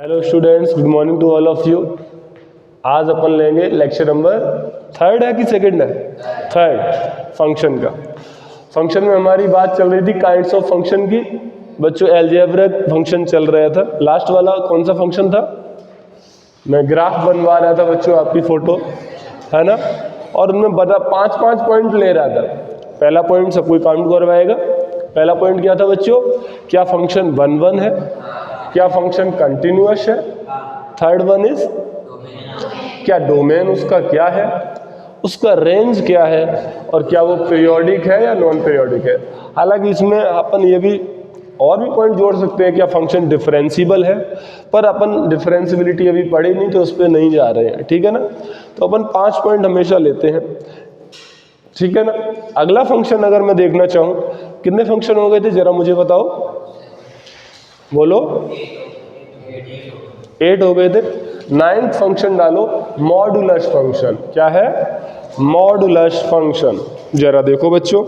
Hello students, good morning to all of you. आज अपन लेंगे लेक्चर नंबर 3 है कि 2 है? 3 फंक्शन का। फंक्शन में हमारी बात चल रही थी काइंड्स ऑफ फंक्शन की। बच्चों अलजेब्रिक फंक्शन चल रहा था। लास्ट वाला कौन सा फंक्शन था? मैं ग्राफ बनवा रहा था बच्चों, आपकी फोटो है ना, और उनमें बता 5-5 पॉइंट ले रहा था। पहला पॉइंट सब कोई काउंट करवाएगा। पहला पॉइंट क्या था बच्चों? क्या फंक्शन 1-1 है? क्या फंक्शन कंटिन्यूअस है? थर्ड वन इज क्या डोमेन उसका क्या है, उसका रेंज क्या है, और क्या वो पीरियोडिक है या नॉन पीरियोडिक है। हालांकि इसमें अपन ये भी और भी पॉइंट जोड़ सकते हैं, क्या फंक्शन डिफरेंशिएबल है, पर अपन डिफरेंशिएबिलिटी अभी पढ़ी नहीं तो उस पर नहीं जा रहे हैं, ठीक है ना। तो अपन 5 पॉइंट हमेशा लेते हैं, ठीक है ना। अगला फंक्शन अगर मैं देखना चाहूं, कितने फंक्शन हो गए थे जरा मुझे बताओ, बोलो। 8 हो गए थे। 9th फंक्शन डालो, मॉडुलस फंक्शन। क्या है? Modulus function. जरा देखो बच्चों,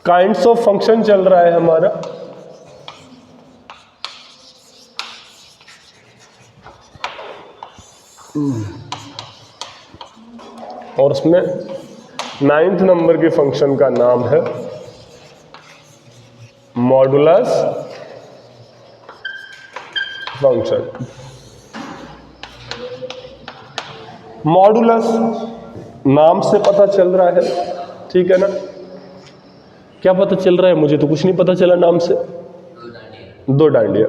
काइंड्स ऑफ फंक्शन चल रहा है हमारा। और उसमें 9th नंबर के फंक्शन का नाम है मॉडुलस फंक्शन। मॉडुलस नाम से पता चल रहा है, ठीक है ना। क्या पता चल रहा है? मुझे तो कुछ नहीं पता चला नाम से। 2 डांडिया।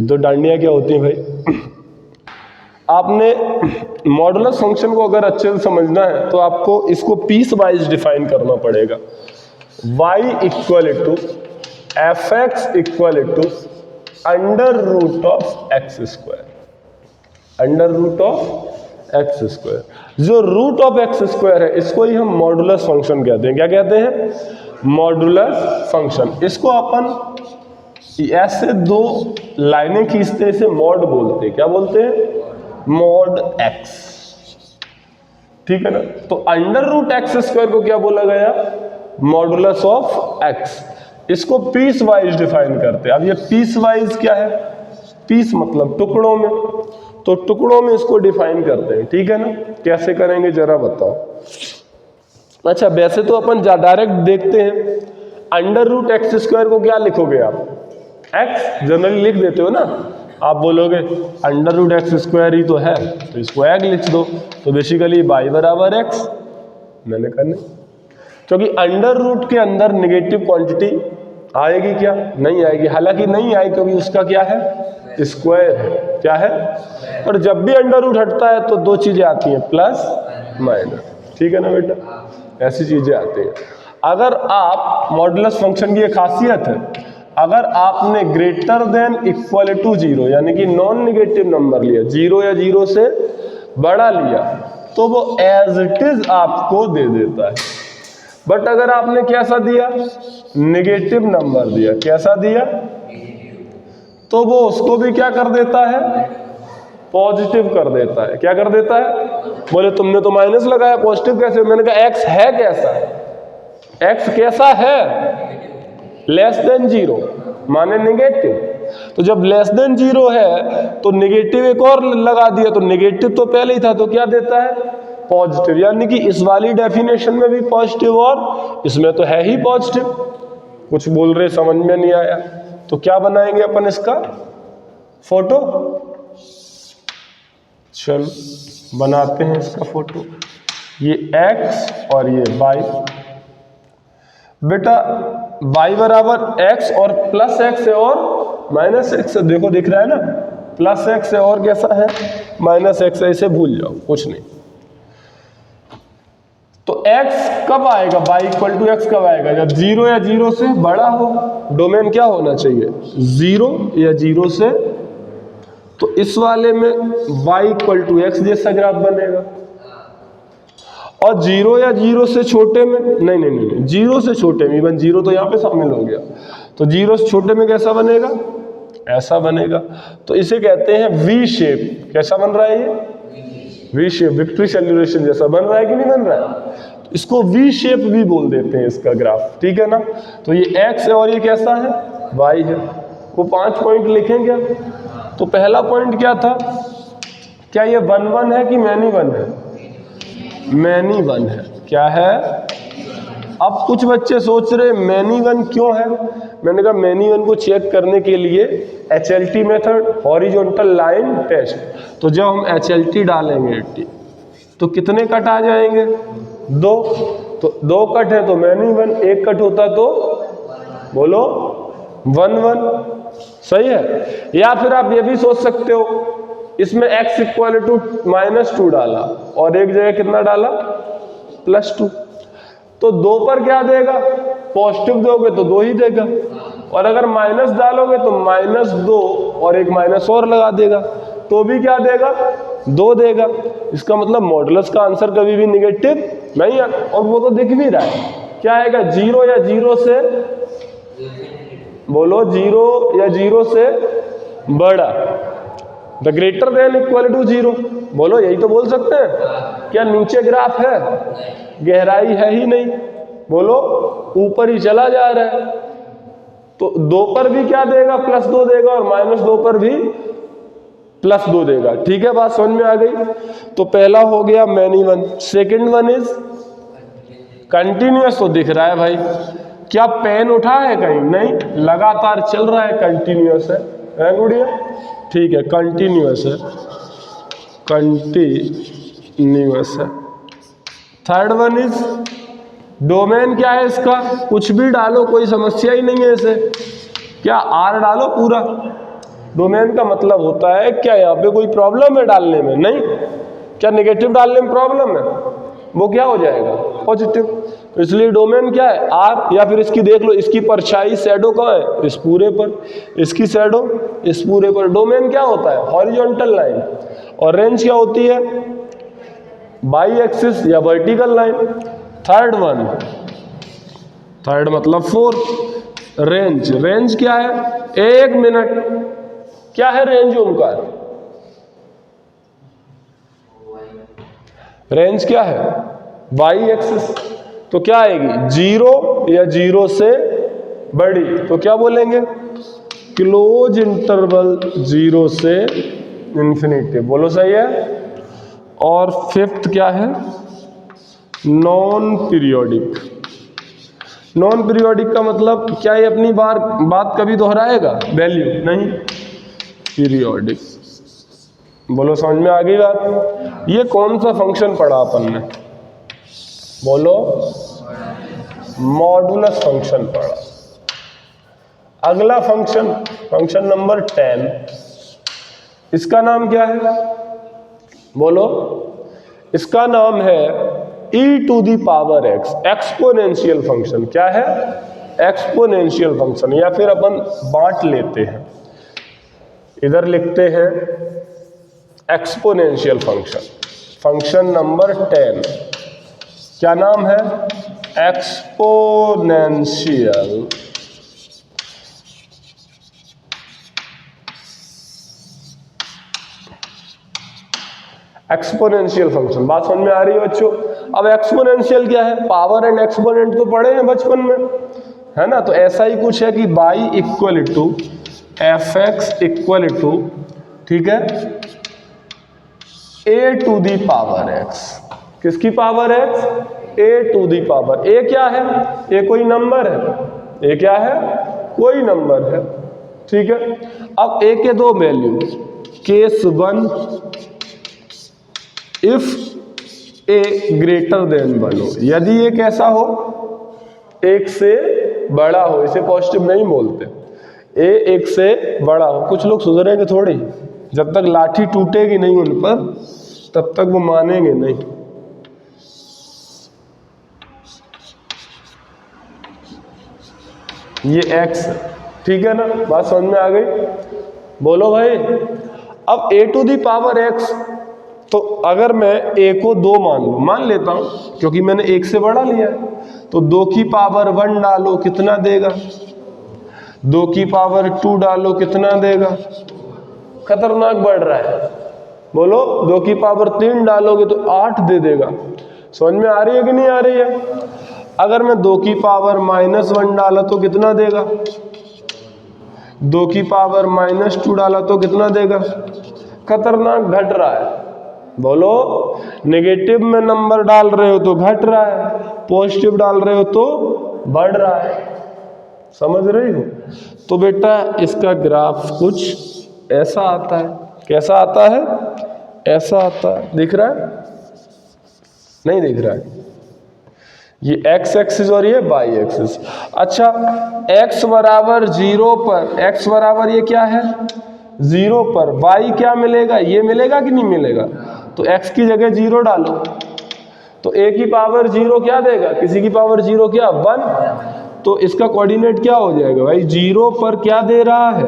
2 डांडिया क्या होती हैं भाई? आपने मॉडुलस फंक्शन को अगर अच्छे से समझना है तो आपको इसको पीस वाइज डिफाइन करना पड़ेगा। y equal to f x equal to under root of x square. Under root of x square. जो रूट ऑफ एक्स स्क्वायर है इसको ही हम मॉडुलस फंक्शन कहते हैं। क्या कहते हैं? Modulus function. इसको अपन ऐसे 2 लाइनें खींचते हैं, इसे मॉड बोलते हैं। क्या बोलते हैं? मॉड एक्स, ठीक है ना। तो अंडर रूट एक्स स्क्वायर को क्या बोला गया? Modulus of x. इसको पीस वाइज डिफाइन करते हैं। अब ये पीस वाइज क्या है? पीस मतलब टुकड़ों में, तो टुकड़ों में इसको डिफाइन करते हैं, ठीक है ना। कैसे करेंगे जरा बताओ। अच्छा, वैसे तो अपन डायरेक्ट देखते हैं। अंडर रूट एक्स स्क्वायर को क्या लिखोगे आप? एक्स जनरली लिख देते हो ना। आप बोलोगे अंडर रूट एक्स स्क्वायर ही तो है, तो इसको एग लिख दो, तो बेसिकली y बराबर एक्स। मैंने कहा नहीं, क्योंकि अंडर रूट के अंदर नेगेटिव क्वांटिटी आएगी क्या? नहीं आएगी। हालांकि नहीं आएगी क्योंकि उसका क्या है? स्क्वायर है। क्या है? और जब भी अंडर रूट हटता है तो 2 चीजें आती हैं, प्लस माइनस, ठीक है ना बेटा। ऐसी चीजें आती हैं। अगर आप मॉडुलस फंक्शन की एक खासियत है, अगर आपने ग्रेटर देन इक्वल टू 0 यानी कि नॉन नेगेटिव नंबर लिया, 0 या 0 से बड़ा लिया, तो वो एज इट इज आपको दे देता है। बट अगर आपने कैसा दिया? नेगेटिव नंबर दिया। कैसा दिया? तो वो उसको भी क्या कर देता है? पॉजिटिव कर देता है। क्या कर देता है? बोले तुमने तो माइनस लगाया, पॉजिटिव कैसे? मैंने कहा एक्स है कैसा? एक्स कैसा है? लेस देन 0 माने नेगेटिव। तो जब लेस देन 0 है तो नेगेटिव एक और लगा दिया, तो नेगेटिव तो पहले ही था, तो क्या देता है? पॉजिटिव। यानी कि इस वाली डेफिनेशन में भी पॉजिटिव और इसमें तो है ही पॉजिटिव। कुछ बोल रहे समझ में नहीं आया, तो क्या बनाएंगे अपन इसका फोटो? चल बनाते हैं इसका फोटो। ये x और ये y। बेटा y बराबर x और प्लस x है और माइनस x है। देखो दिख रहा है ना, प्लस x है और कैसा है? माइनस x है। इसे भूल जाओ, कुछ नहीं। तो x कब आएगा? y इक्वल टू एक्स कब आएगा? जब 0 या 0 से बड़ा हो। डोमेन क्या होना चाहिए? 0 या 0 से। तो इस वाले में y इक्वल टू एक्स जैसा ग्राफ बनेगा। और 0 या 0 से छोटे में नहीं 0 से छोटे में, इवन 0 तो यहां पे शामिल हो गया, तो 0 से छोटे में कैसा बनेगा? ऐसा बनेगा। तो इसे कहते हैं वी शेप। कैसा बन रहा है ये? V shape. विक्ट्री सेल्यूलेशन जैसा बन रहा है कि नहीं बन रहा है? इसको वी शेप भी बोल देते हैं इसका ग्राफ, ठीक है ना। तो ये एक्स है और ये कैसा है? वाई है। वो 5 पॉइंट लिखें क्या? तो पहला पॉइंट क्या था? क्या ये 1 1 है कि मैनी 1 है? मैनी 1 है। क्या है? अब कुछ बच्चे सोच रहे मैनी 1 क्यों है? मैंने कहा मैनी 1 को चेक करने के लिए HLT method, horizontal line test. तो जब हम HLT डालेंगे तो कितने कट आ जाएंगे? 2। तो 2 कट है तो मैनी 1, 1 कट होता तो बोलो 1 1। सही है। या फिर आप ये भी सोच सकते हो, इसमें x इक्वल टू -2 डाला और एक जगह कितना डाला? +2। तो 2 पर क्या देगा? पॉजिटिव दोगे तो 2 ही देगा, और अगर माइनस डालोगे तो -2 और एक माइनस और लगा देगा तो भी क्या देगा? 2 देगा। इसका मतलब मॉडुलस का आंसर कभी भी निगेटिव नहीं है। और वो तो दिख भी रहा है। क्या आएगा? 0 या 0 से बोलो 0 या 0 से बड़ा। The greater than equal to 0। बोलो, यही तो बोल सकते हैं। क्या नीचे ग्राफ है? गहराई है ही नहीं। बोलो, ऊपर ही चला जा रहा है। तो 2 पर भी क्या देगा? +2 देगा, और -2 पर भी +2 देगा। ठीक है, बात समझ में आ गई। तो पहला हो गया many 1। Second one is continuous. तो दिख रहा है भाई। क्या पेन उठा है कहीं? नहीं, लगातार चल रहा है, कंटिन्यूअस है गुड़िया? ठीक है, कंटिन्यूअस है, कंटिन्यूअस है। Third one is domain. क्या है इसका? कुछ भी डालो, कोई समस्या ही नहीं है इसे। क्या R डालो पूरा। डोमेन का मतलब होता है क्या यहाँ पे कोई प्रॉब्लम है डालने में? नहीं। क्या नेगेटिव डालने में प्रॉब्लम है? वो क्या हो जाएगा? पॉजिटिव। तो इसलिए डोमेन क्या है? R। या फिर इसकी देख लो, इसकी परछाई शैडो कहाँ है? इस पूरे पर। इसकी शैडो इस पूरे पर। डोमेन क्या होता है? Horizontal line. और रेंज क्या होती है? बाई एक्सिस या vertical line. Third one, third मतलब 4। रेंज। रेंज क्या है? 1 मिनट। क्या है रेंज ओमकार? रेंज क्या है? Y axis. तो क्या आएगी? 0 या 0 से बड़ी। तो क्या बोलेंगे? क्लोज इंटरवल 0 से इंफिनिटी। बोलो, सही है। और फिफ्थ क्या है? Non periodic. नॉन पीरियोडिक का मतलब क्या? ये अपनी बात कभी दोहराएगा? वैल्यू नहीं। पीरियोडिक। बोलो, समझ में आ गई बात? ये कौन सा फंक्शन पढ़ा अपन ने? बोलो, मॉडुलस फंक्शन पढ़ा। अगला फंक्शन, फंक्शन नंबर 10। इसका नाम क्या है? बोलो, इसका नाम है e⁻x। Exponential function. क्या है? Exponential function. या फिर अपन बांट लेते हैं, इधर लिखते हैं एक्सपोनेंशियल फंक्शन। फंक्शन नंबर 10 क्या नाम है? Exponential exponential function. बात समझ में आ रही है बच्चों? अब एक्सपोनेंशियल क्या है? पावर एंड एक्सपोनेंट तो पढ़े हैं बचपन में, है ना। तो ऐसा ही कुछ है कि y equal to fx equal to, ठीक है, a⁻x। किसकी पावर x? a⁻। a क्या है? a कोई नंबर है। a क्या है? कोई नंबर है, ठीक है। अब a के 2 value, case 1 if a greater than 1 हो। यदि ये कैसा हो? 1 से बड़ा हो। इसे पॉजिटिव नहीं बोलते। a 1 से बड़ा हो। कुछ लोग सुधरेंगे थोड़ी, जब तक लाठी टूटेगी नहीं उन पर तब तक वो मानेंगे नहीं। ये x, ठीक है ना। बात समझ में आ गई? बोलो भाई। अब a⁻x, तो अगर मैं a को 2 मान लेता हूं, क्योंकि मैंने 1 से बड़ा लिया है, तो 2 की पावर 1 डालो, कितना देगा? 2 की पावर 2 डालो कितना देगा? खतरनाक बढ़ रहा है। बोलो 2 की पावर 3 डालोगे तो 8 दे देगा। समझ में आ रही है कि नहीं आ रही है? अगर मैं 2 की पावर -1 डाला तो कितना देगा? 2 की पावर -2 डाला तो कितना देगा? खतरनाक घट रहा है। बोलो नेगेटिव में नंबर डाल रहे हो तो घट रहा है, पॉजिटिव डाल रहे हो तो बढ़ रहा है। समझ रही हो? तो बेटा इसका ग्राफ कुछ ऐसा आता है। कैसा आता है? ऐसा आता है। दिख रहा है? नहीं दिख रहा है? ये x एक्सिस और ये y एक्सिस। अच्छा, x बराबर 0 पर, x बराबर ये क्या है 0 पर, y क्या मिलेगा? ये मिलेगा कि नहीं मिलेगा? तो x की जगह 0 डालो तो a की पावर 0 क्या देगा? किसी की पावर 0 क्या? 1। तो इसका कोऑर्डिनेट क्या हो जाएगा भाई? 0 पर क्या दे रहा है?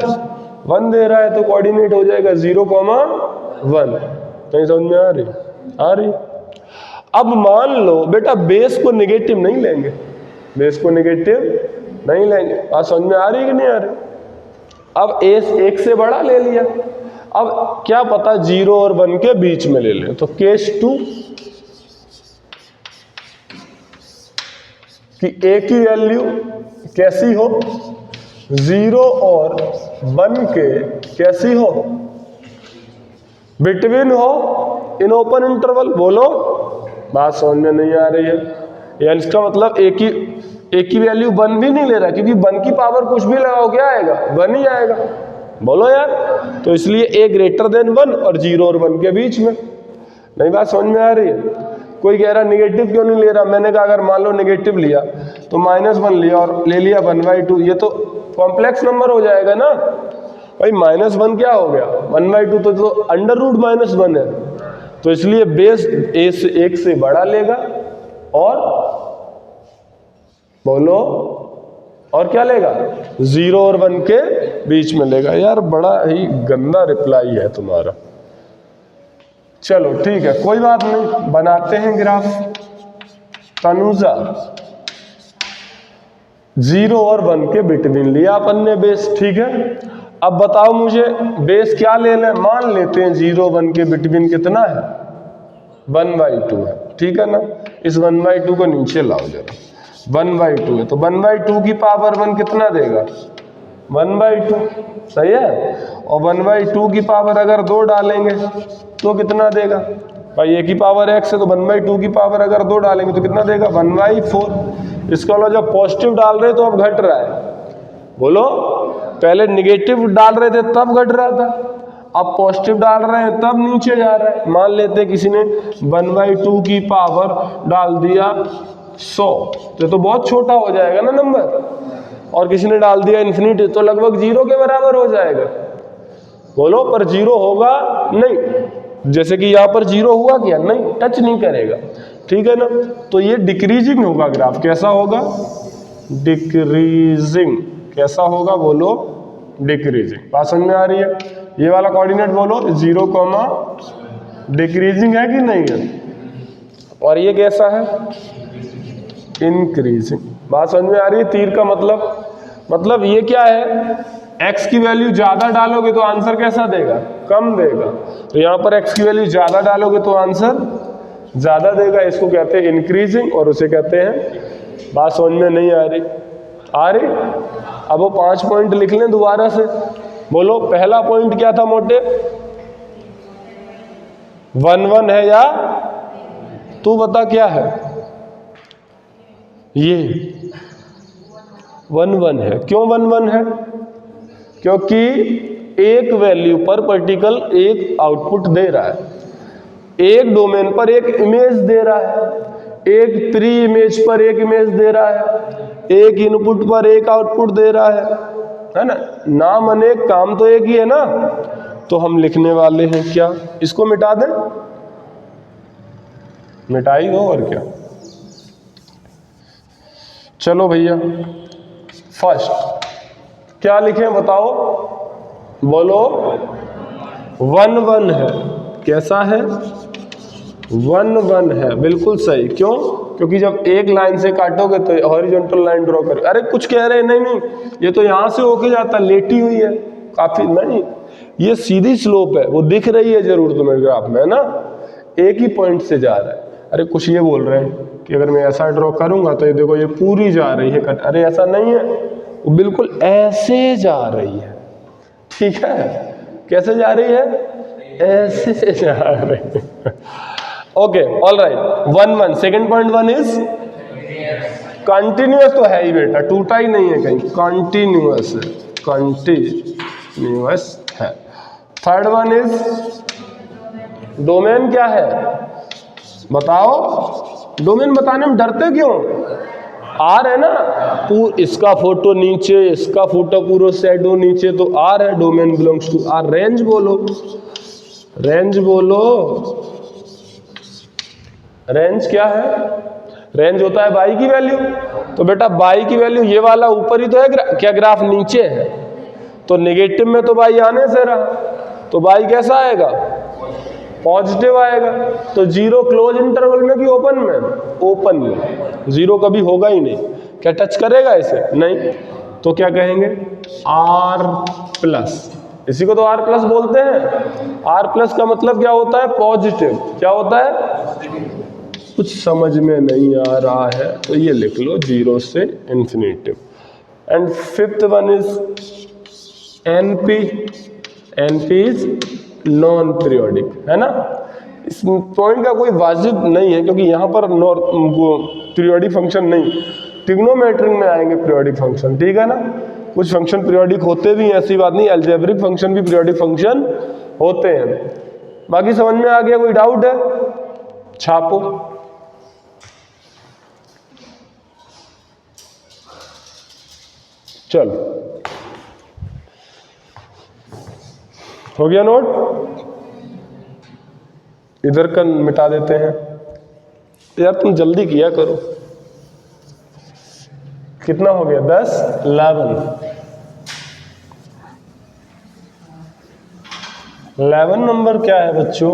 1 दे रहा है, तो कोऑर्डिनेट हो जाएगा 0,1। तो समझ में आ रही? आ रही? अब मान लो बेटा बेस को नेगेटिव नहीं लेंगे, बेस को नेगेटिव नहीं लेंगे। बात समझ में आ रही है कि नहीं आ रही? अब a 1 से बड़ा ले लिया, अब क्या पता 0 और 1 के बीच में ले लें, तो केस 2 कि a की वैल्यू कैसी हो? 0 और 1 के कैसी हो? बिटवीन हो, इन ओपन इंटरवल। बोलो बात समझ में नहीं आ रही है? यानी इसका मतलब a की वैल्यू 1 भी नहीं ले रहा, क्योंकि 1 की पावर कुछ भी लगाओ क्या आएगा? 1 ही आएगा। बोलो यार, तो इसलिए a ग्रेटर देन 1 और 0 और 1 के बीच में। नहीं बात समझ में आ रही है? कोई कह रहा नेगेटिव क्यों नहीं ले रहा? मैंने कहा अगर मान लो नेगेटिव लिया तो -1 लिया और ले लिया 1/2, ये तो कॉम्प्लेक्स नंबर हो जाएगा ना भाई। -1 क्या हो गया? 1/2 तो अंडर रूट -1 है। तो इसलिए बेस a से 1 से बड़ा लेगा और बोलो और क्या लेगा? 0 और 1 के बीच में लेगा। यार बड़ा ही गंदा रिप्लाई है तुम्हारा। चलो ठीक है, कोई बात नहीं, बनाते हैं ग्राफ। तनुजा 0 और 1 के बिटवीन लिया अपन ने बेस, ठीक है। अब बताओ मुझे बेस क्या ले लें? मान लेते हैं 0 1 के बिटवीन कितना है? 1/2 है, ठीक है ना। इस 1/2 को नीचे लाओ जरा। 1/2 है तो 1/2 की पावर 1 कितना देगा? 1/2, सही है। और 1/2 की पावर अगर 2 डालेंगे तो कितना देगा भाई? a की पावर x है तो 1/2 की पावर अगर 2 डालेंगे तो कितना देगा? 1/4। इसका मतलब जब पॉजिटिव डाल रहे तो अब घट रहा है। बोलो पहले निगेटिव डाल रहे थे तब घट रहा था, अब पॉजिटिव डाल रहे हैं तब नीचे जा रहा है। मान लेते हैं किसी ने 1/2 की पावर डाल दिया 100, तो बहुत छोटा हो जाएगा ना नंबर, और किसी ने डाल दिया इन्फिनिटी तो लगभग 0 के बराबर हो जाएगा। बोलो पर 0 होगा नहीं, जैसे कि यहाँ पर 0 हुआ क्या? नहीं, टच नहीं करेगा, ठीक है ना। तो ये डिक्रीजिंग होगा ग्राफ। कैसा होगा? डिक्रीजिंग। कैसा होगा? बोलो डिक्रीजिंग। बात समझ में आ रही है? ये वाला कोऑर्डिनेट बोलो 0, डिक्रीजिंग है कि नहीं है? और ये कैसा है? इंक्रीजिंग। बात समझ में आ रही है? तीर का मतलब ये क्या है? x की वैल्यू ज्यादा डालोगे तो आंसर कैसा देगा? कम देगा। तो यहाँ पर x की वैल्यू ज्यादा डालोगे तो आंसर ज्यादा देगा। इसको कहते हैं इंक्रीजिंग और उसे कहते हैं। बात समझ में नहीं आ रही? आ रही? अब वो 5 पॉइंट लिख लें दोबारा से। बोलो पहला पॉइंट क्या था मोटे? 1 1 है या तू बता क्या है? ये 1 1 है। क्यों 1 1 है? क्योंकि एक वैल्यू पर पार्टिकल एक आउटपुट दे रहा है, एक डोमेन पर एक इमेज दे रहा है, एक प्री इमेज पर एक इमेज दे रहा है, एक इनपुट पर एक आउटपुट दे रहा है ना। नाम अनेक, काम तो एक ही है ना। तो हम लिखने वाले हैं क्या? इसको मिटा दें? मिटाई दो और क्या। चलो भैया, फर्स्ट क्या लिखें बताओ? बोलो 1 1 है। कैसा है? 1 1 है, बिल्कुल सही। क्यों? क्योंकि जब एक लाइन से काटोगे तो हॉरिजॉन्टल लाइन ड्रॉ करो। अरे कुछ कह रहे हैं, नहीं नहीं ये तो यहाँ से होके जाता, लेटी हुई है काफी, नहीं ये सीधी स्लोप है, वो दिख रही है जरूर तुम्हें ग्राफ में, है ना, एक ही पॉइंट से जा रहा है। अरे कुछ ये बोल रहे हैं कि अगर मैं ऐसा ड्रॉ करूंगा तो ये देखो ये पूरी जा रही है कट, अरे ऐसा नहीं है, वो बिल्कुल ऐसे जा रही है, ठीक है, कैसे जा रही है, ऐसे जा रही है। Okay all right, 1 second point 1 is continuous, तो है ही बेटा, टूटा ही नहीं है कहीं, कंटिन्यूअस है, कंटिन्यूअस है। थर्ड वन इज डोमेन क्या है, बताओ, डोमेन बताने में डरते क्यों, आर है ना, इसका फोटो नीचे, इसका फोटो पूरा शैडो नीचे, तो आर है, domain belongs to R. Range बोलो, रेंज बोलो, रेंज क्या है, रेंज होता है बाई की वैल्यू, तो बेटा बाई की वैल्यू ये वाला ऊपर ही तो है, क्या ग्राफ नीचे है, तो नेगेटिव में तो बाई आने से रहा, तो बाई कैसा आएगा, पॉजिटिव आएगा। तो जीरो क्लोज इंटरवल में कि ओपन में, ओपन में, जीरो कभी होगा ही नहीं, क्या टच करेगा इसे, नहीं, तो क्या कहेंगे, आर प्लस, इसी को तो आर प्लस बोलते हैं। आर प्लस का मतलब क्या होता है, पॉजिटिव, क्या होता है, कुछ समझ में नहीं आ रहा है तो ये लिख लो, जीरो से infinitive. And fifth one is NP, NP is non periodic, है ना, इस पॉइंट का कोई वाजिब नहीं है क्योंकि यहाँ पर पीरियोडिक फंक्शन नहीं, ट्रिग्नोमेट्री में आएंगे पीरियोडिक फंक्शन, ठीक है ना, कुछ फंक्शन पीरियोडिक होते भी हैं, ऐसी बात नहीं, अलजेब्रिक फंक्शन भी पीरियोडिक फंक्शन होते हैं। बाकी समझ में आ गया, कोई डाउट है, छापो। चलो हो गया नोट, इधर का मिटा देते हैं, यार तुम जल्दी किया करो। कितना हो गया, 10, 11 नंबर क्या है बच्चों,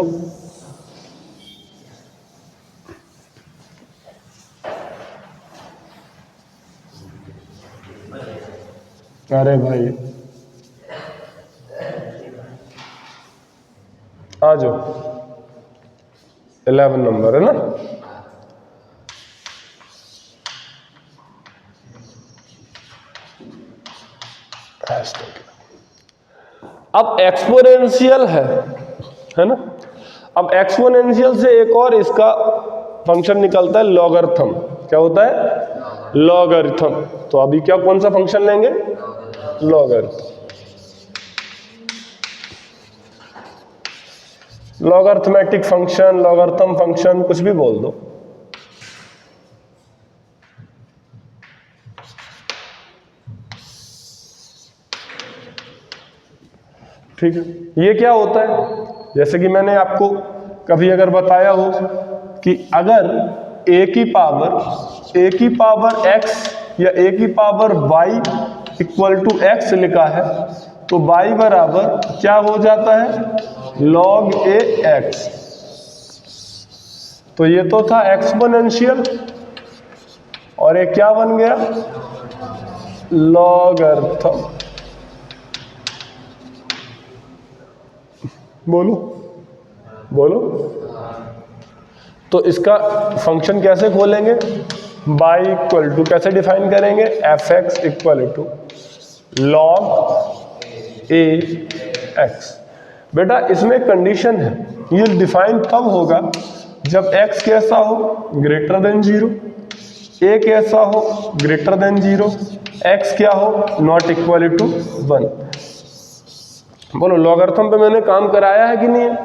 अरे भाई आ जाओ, 11 नंबर है ना, अब एक्सपोनेंशियल है ना, अब एक्सपोनेंशियल से एक और इसका फंक्शन निकलता है लॉगरिथम, क्या होता है, लॉगरिथम। तो अभी क्या, कौन सा फंक्शन लेंगे, लॉगरिथम, लॉगरिथमेटिक फंक्शन, लॉगरिथम फंक्शन, कुछ भी बोल दो। ठीक है, ये क्या होता है, जैसे कि मैंने आपको कभी अगर बताया हो कि अगर a की पावर x या a की power y equal to x लिखा है तो y बराबर क्या हो जाता है, log a x, तो ये तो था एक्सपोनेंशियल और ये क्या बन गया, लॉगरिथम। बोलो बोलो, तो इसका फंक्शन कैसे खोलेंगे, y इक्वल टू कैसे डिफाइन करेंगे, f(x) equal to log a x। बेटा इसमें कंडीशन है, ये डिफाइन तब होगा जब x कैसा हो, ग्रेटर देन 0, a कैसा हो, ग्रेटर देन 0, x क्या हो, नॉट इक्वल टू 1। बोलो लॉगरिथम पे मैंने काम कराया है कि नहीं है,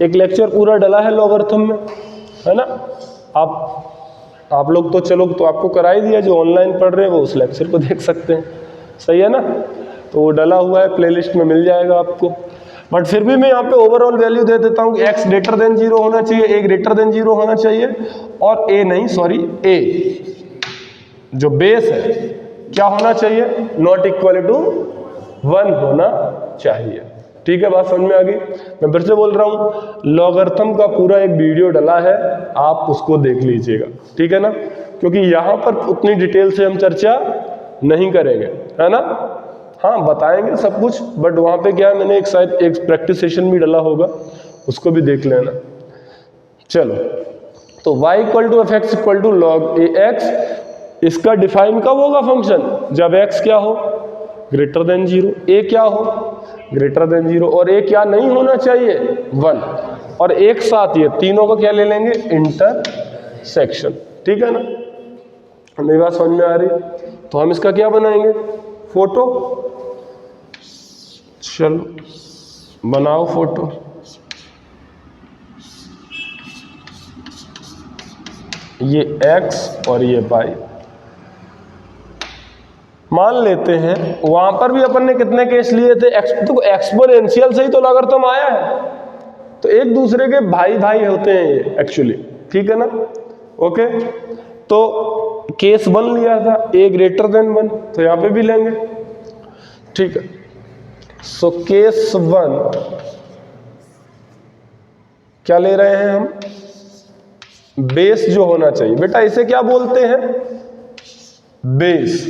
एक लेक्चर पूरा डला है लॉगरिथम में, है ना, आप लोग तो चलो तो आपको करा ही दिया, जो ऑनलाइन पढ़ रहे हैं वो उस लेक्चर को देख सकते हैं, सही है ना, तो वो डला हुआ है, प्लेलिस्ट में मिल जाएगा आपको। बट फिर भी मैं यहाँ पे ओवरऑल वैल्यू दे देता हूँ कि x ग्रेटर देन 0 होना चाहिए, a ग्रेटर देन 0 होना चाहिए, और a नहीं सॉरी a जो बेस है क्या होना चाहिए, नॉट इक्वल टू 1 होना चाहिए। ठीक है, बात समझ में आ गई। मैं फिर से बोल रहा हूँ, लॉगरिथम का पूरा एक वीडियो डला है, आप उसको देख लीजिएगा, ठीक है ना, क्योंकि यहाँ पर उतनी डिटेल से हम चर्चा नहीं करेंगे, है ना। हाँ बताएंगे सब कुछ, बट वहाँ पे क्या है, मैंने एक शायद एक प्रैक्टिस सेशन भी डला होगा, उसको भी देख लेना। चलो, तो y equal to f x equal to log a x, इसका डिफाइन कब होगा फंक्शन, जब x क्या हो ग्रेटर देन 0, a क्या हो ग्रेटर देन 0, और a क्या नहीं होना चाहिए 1, और एक साथ ये तीनों का क्या ले लेंगे इंटरसेक्शन, ठीक है ना। मेरी बात समझ में आ रही है, तो हम इसका क्या बनाएंगे फोटो, चलो बनाओ फोटो। ये x और ये y, मान लेते हैं वहां पर भी अपन ने कितने केस लिए थे, तो एक्सपोनेंशियल से ही तो लॉगरिथम आया है, तो एक दूसरे के भाई भाई होते हैं ये एक्चुअली, ठीक है ना। ओके, तो केस 1 लिया था a ग्रेटर देन 1, तो यहां पे भी लेंगे, ठीक है। सो केस 1 क्या ले रहे हैं हम, बेस जो होना चाहिए, बेटा इसे क्या बोलते हैं बेस,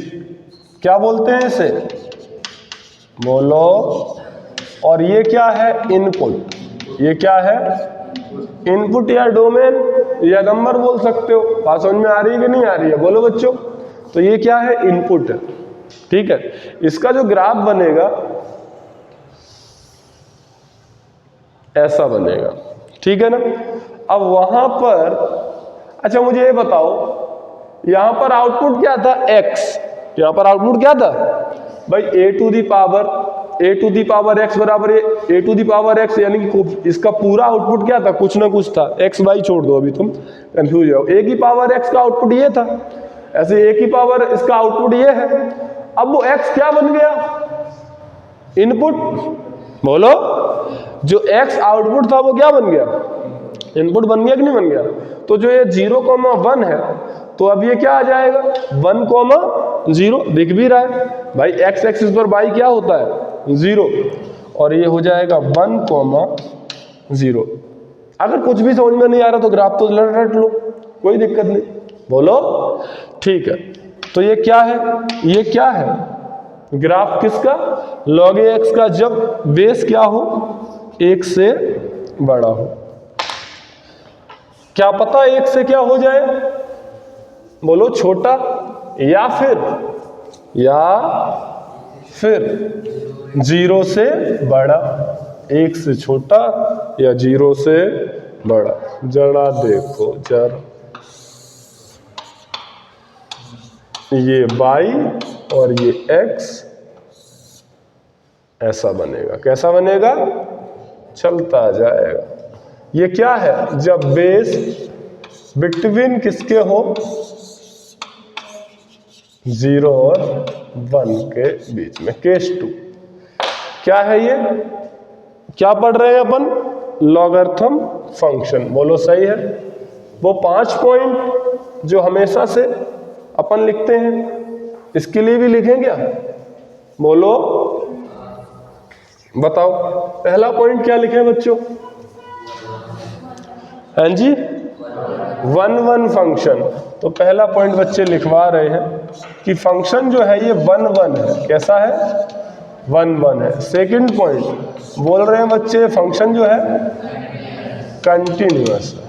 क्या बोलते हैं इसे बोलो, और ये क्या है इनपुट, ये क्या है इनपुट या डोमेन या नंबर बोल सकते हो, बात समझ में आ रही है कि नहीं आ रही है, बोलो बच्चों। तो ये क्या है इनपुट है, ठीक है। इसका जो ग्राफ बनेगा ऐसा बनेगा, ठीक है ना। अब वहां पर अच्छा मुझे ये बताओ, यहां पर आउटपुट क्या था x, यहां पर आउटपुट क्या था भाई a to the power x बराबर a to the power x, यानी कि इसका पूरा आउटपुट क्या था, कुछ ना कुछ था, x y छोड़ दो अभी तुम कंफ्यूज हो, a की पावर x का आउटपुट ये था, ऐसे a की पावर इसका आउटपुट ये है। अब वो x क्या बन गया इनपुट, बोलो जो x आउटपुट था वो क्या बन गया इनपुट बन गया कि नहीं बन गया। तो जो ये 0,1 है, तो अब ये क्या आ जाएगा 1,0, दिख भी रहा है भाई, x एक्सिस पर y क्या होता है 0, और ये हो जाएगा 1,0। अगर कुछ भी समझ में नहीं आ रहा तो ग्राफ तो रट लो, कोई दिक्कत नहीं, बोलो ठीक है। तो ये क्या है, ये क्या है ग्राफ किसका, log x का, जब बेस क्या हो 1 से बड़ा हो। क्या पता 1 से क्या हो जाए, बोलो छोटा, या फिर 0 से बड़ा, 1 से छोटा या 0 से बड़ा। जरा देखो जरा, ये y और ये x ऐसा बनेगा, कैसा बनेगा चलता जाएगा। ये क्या है, जब बेस बिटवीन किसके हो 0 और 1 के बीच में, केस 2। क्या है ये, क्या पढ़ रहे हैं अपन, लॉगरिथम फंक्शन, बोलो सही है। वो 5 पॉइंट जो हमेशा से अपन लिखते हैं, इसके लिए भी लिखें क्या, बोलो बताओ। पहला पॉइंट क्या लिखें बच्चों, हाँ जी 1 फंक्शन। तो पहला पॉइंट बच्चे लिखवा रहे हैं कि फंक्शन जो है ये 1 है, कैसा है 1 है। सेकंड पॉइंट बोल रहे हैं बच्चे फंक्शन जो है कंटिन्यूअस है।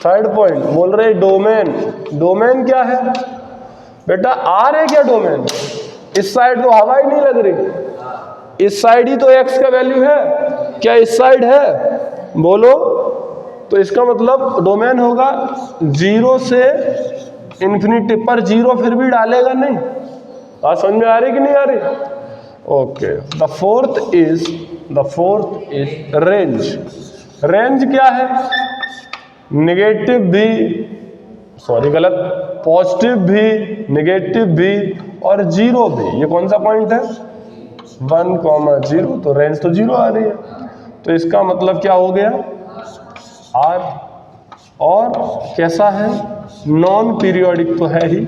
थर्ड पॉइंट बोल रहे हैं डोमेन क्या है बेटा, आर है क्या डोमेन, इस साइड तो हवा ही नहीं लग रही, इस साइड ही तो एक्स का वैल्यू है, क्या इस साइड है बोलो। तो इसका मतलब डोमेन होगा 0 से इंफिनिटी, पर 0 फिर भी डालेगा नहीं, बात समझ में आ रही कि नहीं आ रही। Okay, the fourth is range क्या है, नेगेटिव भी, सॉरी गलत, पॉजिटिव भी, नेगेटिव भी और 0 भी। ये कौन सा पॉइंट है 1,0, तो रेंज तो 0 आ रही है, तो इसका मतलब क्या हो गया R, और कैसा है नॉन पीरियोडिक तो है ही,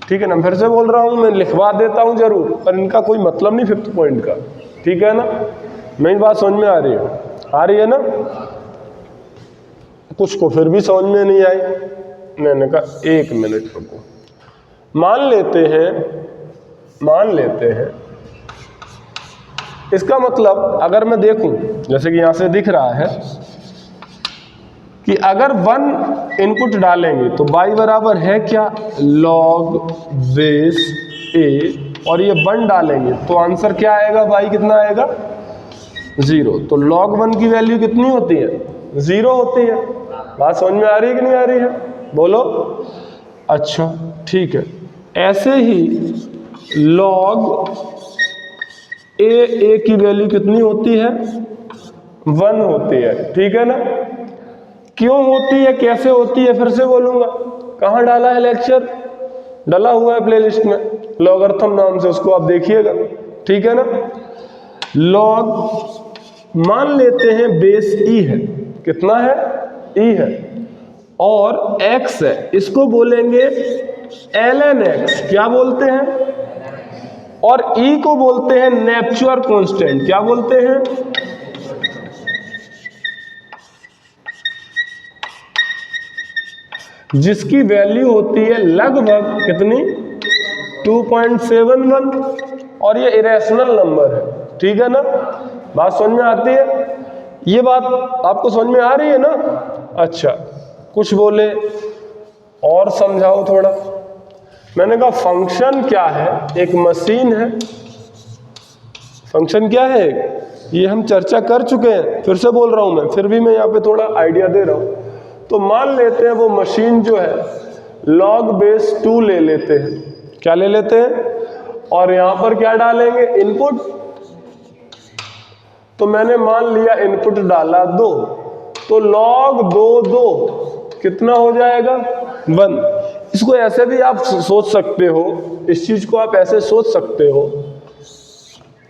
ठीक है ना। फिर से बोल रहा हूं, मैं लिखवा देता हूं जरूर, पर इनका कोई मतलब नहीं फिफ्थ पॉइंट का, ठीक है ना, मेरी बात समझ में आ रही है? आ रही है ना? कुछ को फिर भी समझ में नहीं आई। मैंने कहा 1 मिनट रुको। मान लेते हैं इसका मतलब अगर मैं देखूं, जैसे कि यहां से दिख रहा है कि अगर 1 इनपुट डालेंगे तो y बराबर है क्या, log बेस a, और ये 1 डालेंगे तो आंसर क्या आएगा, y कितना आएगा, 0। तो log 1 की वैल्यू कितनी होती है, 0 होती है। बात समझ में आ रही है कि नहीं आ रही है, बोलो। अच्छा ठीक है, ऐसे ही log a की वैल्यू कितनी होती है, 1 होती है, ठीक है ना। क्यों होती है, कैसे होती है, फिर से बोलूंगा। कहाँ डाला है लेक्चर, डाला हुआ है प्लेलिस्ट में, लॉगरिथम नाम से, उसको आप देखिएगा, ठीक है ना। लॉग मान लेते हैं बेस ई है, कितना है, ई है, और x है, इसको बोलेंगे ln x, क्या बोलते हैं, और e को बोलते हैं नेचुरल कांस्टेंट, क्या बोलते हैं, जिसकी वैल्यू होती है लगभग कितनी, 2.71, और ये इरेशनल नंबर है, ठीक है ना। बात समझ में आती है, ये बात आपको समझ में आ रही है ना। अच्छा कुछ बोले और समझाओ थोड़ा। मैंने कहा फंक्शन क्या है, एक मशीन है। फंक्शन क्या है, ये हम चर्चा कर चुके हैं, फिर से बोल रहा हूं मैं, फिर भी मैं यहाँ पे थोड़ा आइडिया दे रहा हूं। तो मान लेते हैं वो मशीन जो है log बेस 2 ले लेते हैं, क्या ले लेते हैं, और यहां पर क्या डालेंगे, इनपुट। तो मैंने मान लिया इनपुट डाला 2, तो log 2 कितना हो जाएगा, 1। इसको ऐसे भी आप सोच सकते हो, इस चीज को आप ऐसे सोच सकते हो,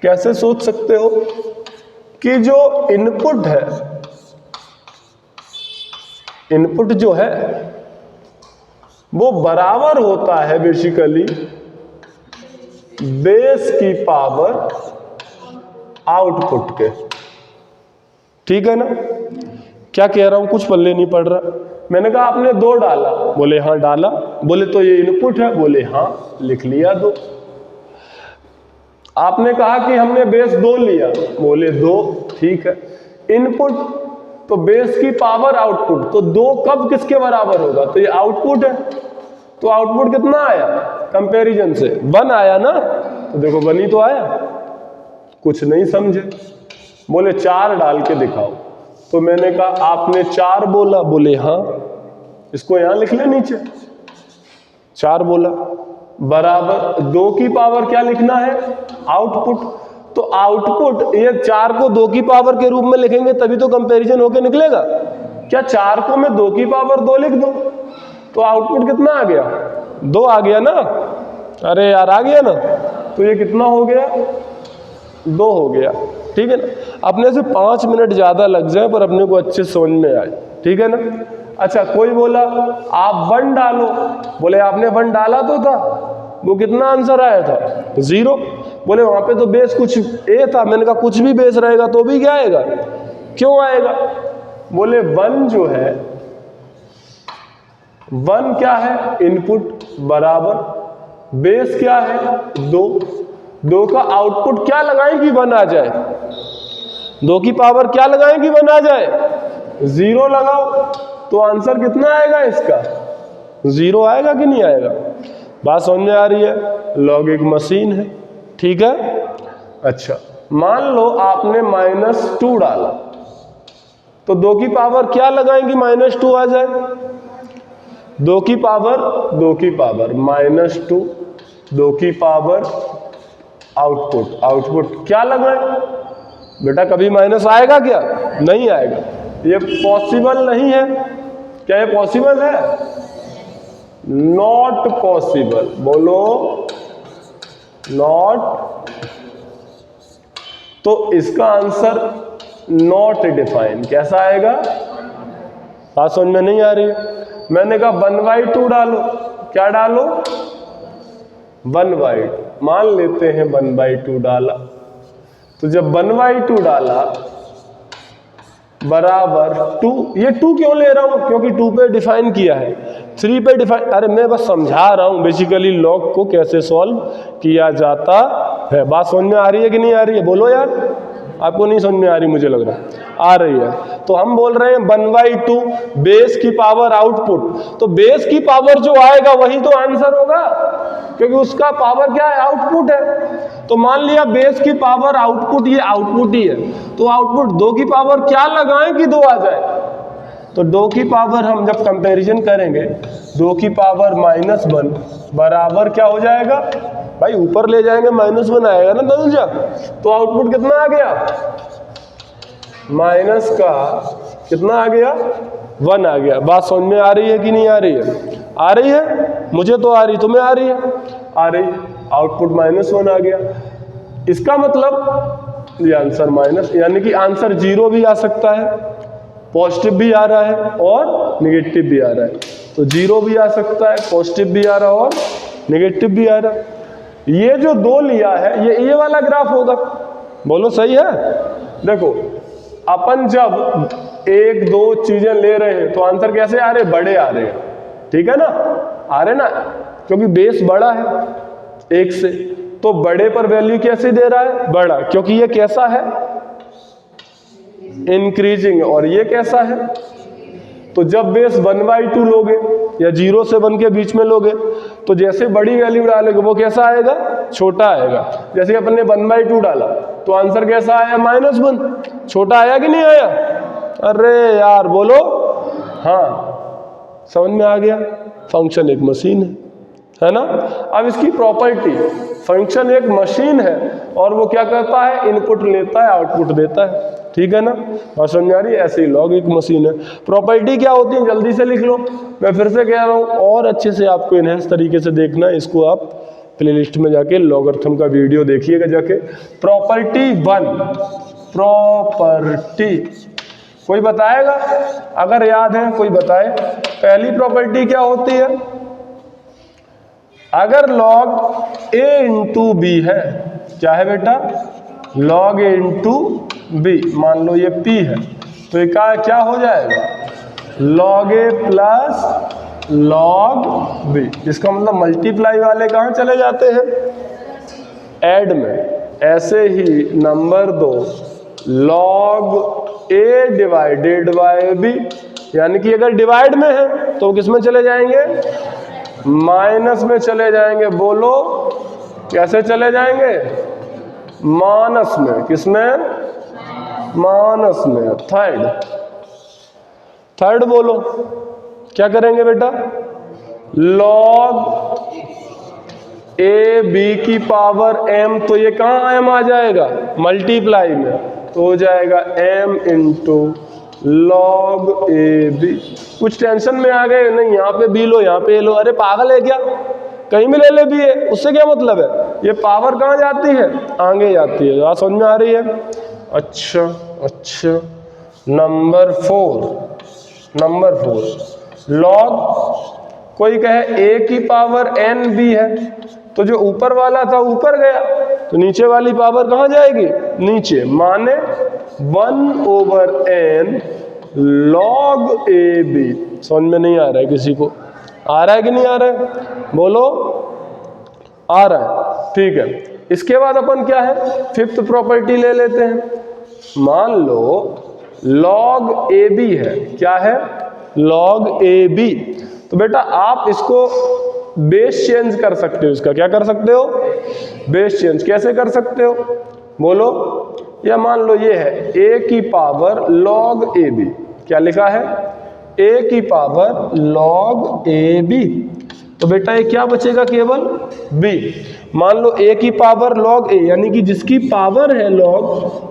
कैसे सोच सकते हो कि जो इनपुट है, इनपुट जो है वो बराबर होता है बेसिकली बेस की पावर आउटपुट के, ठीक है ना। क्या कह रहा हूं, कुछ पल्ले नहीं पड़ रहा। मैंने कहा आपने 2 डाला, बोले हाँ डाला, बोले तो ये इनपुट है, बोले हाँ, लिख लिया 2। आपने कहा कि हमने बेस 2 लिया, बोले 2, ठीक है। इनपुट तो बेस की पावर आउटपुट, तो 2 कब किसके बराबर होगा, तो ये आउटपुट है, तो आउटपुट कितना आया कंपैरिजन से, 1 आया ना। तो देखो 1 ही तो आया, कुछ नहीं समझे, बोले 4 डाल के दिखाओ। तो मैंने कहा आपने 4 बोला, बोले हाँ, इसको यहां लिख ले नीचे, 4 बोला, बराबर 2 की पावर क्या लिखना है, आउटपुट। तो आउटपुट ये 4 को 2 की पावर के रूप में लिखेंगे तभी तो कंपैरिजन होके निकलेगा। क्या 4 को मैं 2 की पावर 2 लिख दूं तो आउटपुट कितना आ गया, 2 आ गया ना। अरे यार आ गया ना, तो ये कितना हो गया, 2 हो गया, ठीक है ना। अपने से 5 मिनट ज्यादा लग जाए पर अपने को अच्छे समझ में आए, ठीक है ना। अच्छा कोई बोला आप 1 डालो, बोले आपने 1 डाला तो था, वो कितना आंसर आया था, 0। बोले वहां पे तो बेस कुछ ए था, मैंने कहा कुछ भी बेस रहेगा तो भी क्या आएगा, क्यों आएगा, बोले 1 जो है, 1 क्या है, इनपुट बराबर बेस क्या है, 2 का आउटपुट क्या लगाएंगे 1 आ जाए, 2 की पावर क्या लगाएंगे 1 आ जाए, 0 लगाओ, तो आंसर कितना आएगा इसका, 0 आएगा कि नहीं आएगा। बात समझ में आ रही है, लॉग एक मशीन है, ठीक है। अच्छा मान लो आपने -2 डाला, तो 2 की पावर क्या लगाएंगे -2 आ जाए, 2 की पावर -2, 2 की पावर आउटपुट क्या लगाए बेटा, कभी माइनस आएगा क्या, नहीं आएगा, ये पॉसिबल नहीं है। क्या ये पॉसिबल है, नॉट पॉसिबल, बोलो नॉट। तो इसका आंसर नॉट डिफाइन कैसा आएगा, बात समझ में नहीं आ रही है। मैंने कहा 1/2 डालो, क्या डालो, 1/2, मान लेते हैं 1/2 डाला, तो जब 1/2 डाला बराबर 2, ये 2 क्यों ले रहा हूं? क्योंकि 2 पे डिफाइन किया है, 3 पे डिफाइन, अरे मैं बस समझा रहा हूं बेसिकली लॉग को कैसे सॉल्व किया जाता है। बात समझ में आ रही है कि नहीं आ रही है? बोलो यार, आपको नहीं समझ में आ रही, मुझे लग रहा है आ रही है। तो हम बोल रहे हैं 1/2 बेस की पावर आउटपुट, तो बेस की पावर जो आएगा वही तो आंसर होगा, क्योंकि उसका पावर क्या है? आउटपुट है। तो मान लिया बेस की पावर आउटपुट, ये आउटपुट ही है, तो आउटपुट 2 की पावर क्या लगाएं कि 2 आ जाए? तो 2 की पावर हम जब कंपैरिजन करेंगे 2 की पावर -1 बराबर क्या हो जाएगा भाई? ऊपर ले जाएंगे -1 आएगा ना तनुजा, तो आउटपुट कितना आ गया? माइनस का कितना आ गया? 1 आ गया। बात समझ में आ रही है कि नहीं आ रही है? आ रही है, मुझे तो आ रही, तुम्हें आ रही है? आ रही। आउटपुट -1 आ गया, इसका मतलब ये आंसर माइनस, यानी कि आंसर 0 भी आ सकता है, पॉजिटिव भी आ रहा है और निगेटिव भी आ रहा है। तो 0 भी आ सकता है, पॉजिटिव भी आ रहा है और निगेटिव भी आ रहा है। ये जो 2 लिया है ये वाला ग्राफ होगा, बोलो सही है? देखो अपन जब 1 2 चीजें ले रहे हैं तो आंसर कैसे आ रहे? बड़े आ रहे हैं, ठीक है ना? आ रहे ना, क्योंकि बेस बड़ा है 1 से, तो बड़े पर वैल्यू कैसे दे रहा है? बड़ा, क्योंकि ये कैसा है? इंक्रीजिंग, और ये कैसा है? तो जब बेस 1/2 लोगे या 0 से 1 के बीच में लोगे तो जैसे बड़ी वैल्यू डालोगे वो कैसा आएगा? छोटा आएगा। जैसे अपन ने 1/2 डाला तो आंसर कैसा आया? -1। छोटा आया कि नहीं आया? अरे यार बोलो, हाँ समझ में आ गया। फंक्शन एक मशीन है ना? अब इसकी प्रॉपर्टी, फंक्शन एक मशीन है और वो क्या करता है? इनपुट लेता है, आउटपुट देता है, ठीक है ना? और समझ आ रही है? ऐसे ही लॉग एक मशीन है। प्रॉपर्टी क्या होती है जल्दी से लिख लो, मैं फिर से कह रहा हूँ, और अच्छे से आपको इनहेंस तरीके से देखना है इसको, आप प्लेलिस्ट में जाके लॉगरिथम का वीडियो देखिएगा जाके। प्रॉपर्टी 1, प्रॉपर्टी कोई बताएगा? अगर याद है कोई बताए। पहली प्रॉपर्टी क्या होती है? अगर log a इंटू बी है, क्या है बेटा? log a इंटू बी, मान लो ये p है, तो ये क्या हो जाएगा? log a plus log b, जिसका मतलब मल्टीप्लाई वाले कहाँ चले जाते हैं? ऐड में। ऐसे ही number 2 log a divided by b, यानी कि अगर डिवाइड में है तो किस में चले जाएंगे? माइनस में चले जाएंगे। बोलो कैसे चले जाएंगे? माइनस में। किसमें? माइनस में। थर्ड बोलो क्या करेंगे बेटा? log a b की पावर m, तो ये कहाँ m आ जाएगा? मल्टीप्लाई में, तो हो जाएगा m into log a b। कुछ टेंशन में आ गए? नहीं, यहाँ पे b लो, यहाँ पे a लो। अरे पागल है क्या? कहीं भी ले ले भी है, उससे क्या मतलब है? ये पावर कहाँ जाती है? आगे जाती है। बात समझ में आ रही है? अच्छा। नंबर 4 log, कोई कहे a की पावर n b है, तो जो ऊपर वाला था ऊपर गया, तो नीचे वाली पावर कहाँ जाएगी? नीचे। माने 1/n log ab। समझ में नहीं आ रहा है किसी को? आ रहा है कि नहीं आ रहा है? बोलो आ रहा है, ठीक है। इसके बाद अपन क्या है? 5th प्रॉपर्टी ले लेते हैं। मान लो log ab है, क्या है? log ab। तो बेटा आप इसको बेस चेंज कर सकते हो, इसका क्या कर सकते हो? Base change. कैसे कर सकते हो? बोलो। या मान लो ये है a की पावर log ab, क्या लिखा है? a की पावर log ab, तो बेटा ये क्या बचेगा? केवल b। मान लो a की पावर log a, यानी कि जिसकी पावर है log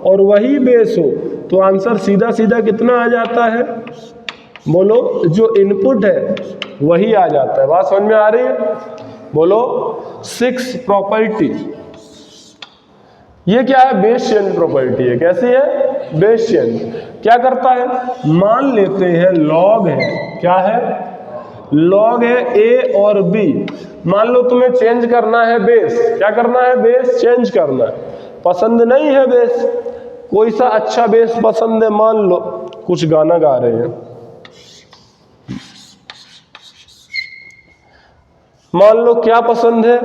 और वही बेस हो, तो आंसर सीधा सीधा कितना आ जाता है? बोलो, जो इनपुट है वही आ जाता है। बात समझ में आ रही है? बोलो। 6 प्रॉपर्टी, ये क्या है? बेस चेंज प्रॉपर्टी है। कैसी है? Base change. क्या करता है? मान लेते हैं log है, क्या है? log है a और b। मान लो तुम्हें चेंज करना है बेस, क्या करना है? बेस चेंज करना है। पसंद नहीं है बेस, कोई सा अच्छा बेस पसंद है, मान लो कुछ गाना गा रहे हैं, मान लो क्या पसंद है,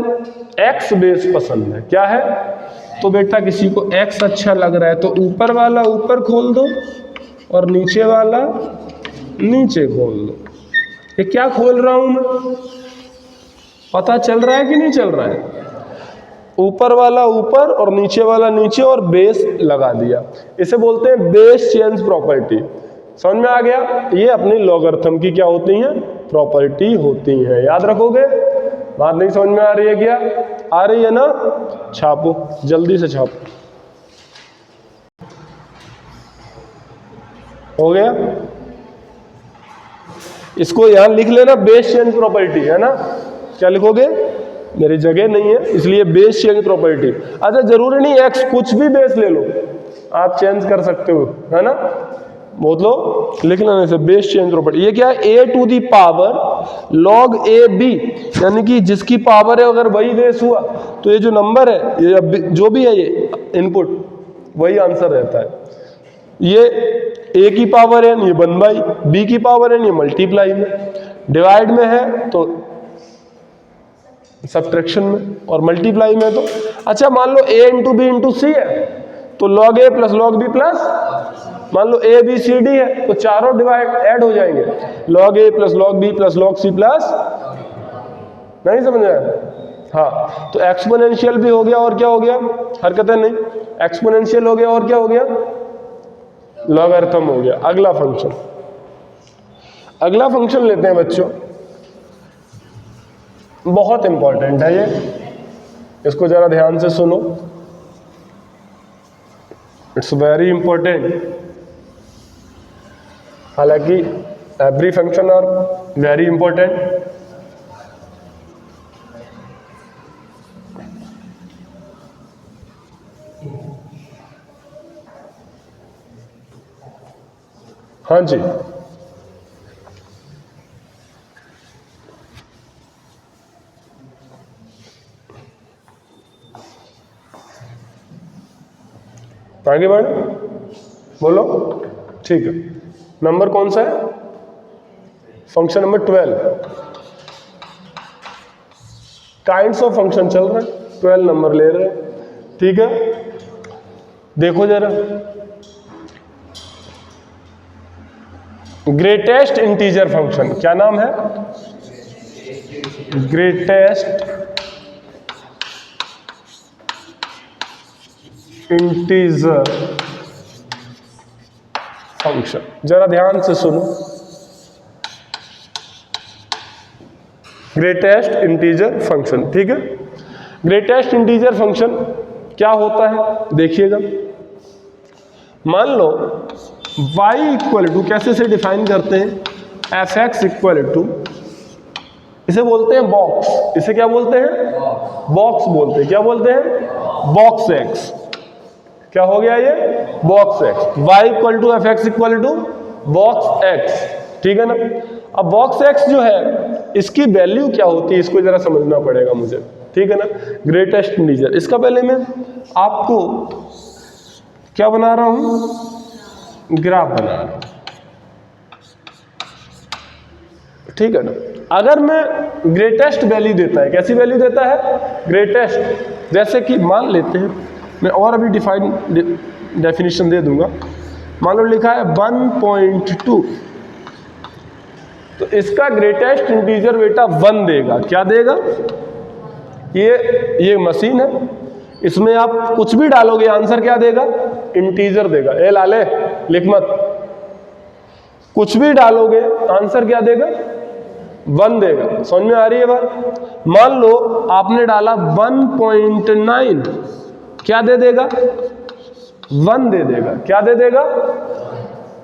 एक्स बेस पसंद है, क्या है, तो बेटा किसी को एक्स अच्छा लग रहा है तो ऊपर वाला ऊपर खोल दो और नीचे वाला नीचे खोल दो। ये क्या खोल रहा हूं मैं, पता चल रहा है कि नहीं चल रहा है, ऊपर वाला ऊपर और नीचे वाला नीचे और बेस लगा दिया, इसे बोलते हैं बेस चेंज प्रॉपर्टी। समझ में आ गया, ये अपनी लॉगरिथम की क्या होती हैं, प्रॉपर्टी होती हैं, याद रखोगे। बात नहीं समझ में आ रही है क्या, आ रही है ना, छापो जल्दी से छापो, हो गया। इसको यहां लिख लेना, बेस चेंज प्रॉपर्टी है ना, क्या लिखोगे, मेरी जगह नहीं है इसलिए बेस चेंज प्रॉपर्टी। अच्छा जरूरी नहीं एक्स, कुछ भी बेस ले लो आप चेंज कर सकते हो, है ना, बोल लो, लिख लेने से बेस चेंज प्रॉपर्टी। ये क्या है, a to the power log a b, यानी कि जिसकी पावर है अगर वही बेस हुआ तो ये जो नंबर है, ये जो भी है ये इनपुट वही आंसर रहता है। ये ए की पावर है ये 1/, बी की पावर है ये मल्टीप्लाई में, डिवाइड में है तो सब्ट्रैक्शन में, और मल्टीप्लाई में तो। अच्छा मान लो ए इंटू बी इंटू सी है तो log a plus log b plus, मान लो ए बी सी डी है तो चारों डिवाइड ऐड हो जाएंगे, log a plus log b plus log c plus, नहीं समझ आया, हाँ तो एक्सपोनेंशियल भी हो गया और क्या हो गया, हरकतें नहीं, एक्सपोनेंशियल हो गया और क्या हो गया, लॉगरिथम हो गया। अगला फंक्शन, अगला फंक्शन लेते हैं बच्चों, बहुत इंपॉर्टेंट है ये, इसको जरा ध्यान से सुनो, इट्स वेरी इंपॉर्टेंट। हालांकि every function are very important, हाँ जी, आगे बढ़, बोलो, ठीक है। नंबर कौन सा है, function number 12, kinds of function चल रहा है, 12 नंबर ले रहे हैं, ठीक है। देखो जरा, ग्रेटेस्ट इंटीजर फंक्शन, क्या नाम है, ग्रेटेस्ट इंटीजर फंक्शन, जरा ध्यान से सुनो, ग्रेटेस्ट इंटीजर फंक्शन, ठीक है। ग्रेटेस्ट इंटीजर फंक्शन क्या होता है देखिएगा, मान लो y इक्वल टू, कैसे से डिफाइन करते हैं, एफ एक्स इक्वल टू, इसे बोलते हैं बॉक्स, इसे क्या बोलते हैं, बॉक्स बोलते हैं, क्या बोलते हैं, बॉक्स एक्स, क्या हो गया ये, box x, y equal to f x equal to box x, ठीक है ना। अब बॉक्स एक्स जो है इसकी वैल्यू क्या होती है, इसको जरा समझना पड़ेगा मुझे, ठीक है ना। ग्रेटेस्ट इंटीजर, इसका पहले मैं आपको क्या बना रहा हूं, ग्राफ बना रहा हूं, ठीक है ना। अगर मैं ग्रेटेस्ट वैल्यू देता है, कैसी वैल्यू देता है, ग्रेटेस्ट, जैसे कि मान लेते हैं, मैं और अभी डेफिनेशन दे दूंगा, मान लो लिखा है 1.2, तो इसका ग्रेटेस्ट इंटीजर बेटा 1 देगा, क्या देगा, ये मशीन है, इसमें आप कुछ भी डालोगे आंसर क्या देगा, इंटीजर देगा, ए लाले लिख मत, कुछ भी डालोगे आंसर क्या देगा, 1 देगा, समझ में आ रही है बात। मान लो आपने डाला 1.9, क्या दे देगा, 1 दे देगा, क्या दे देगा,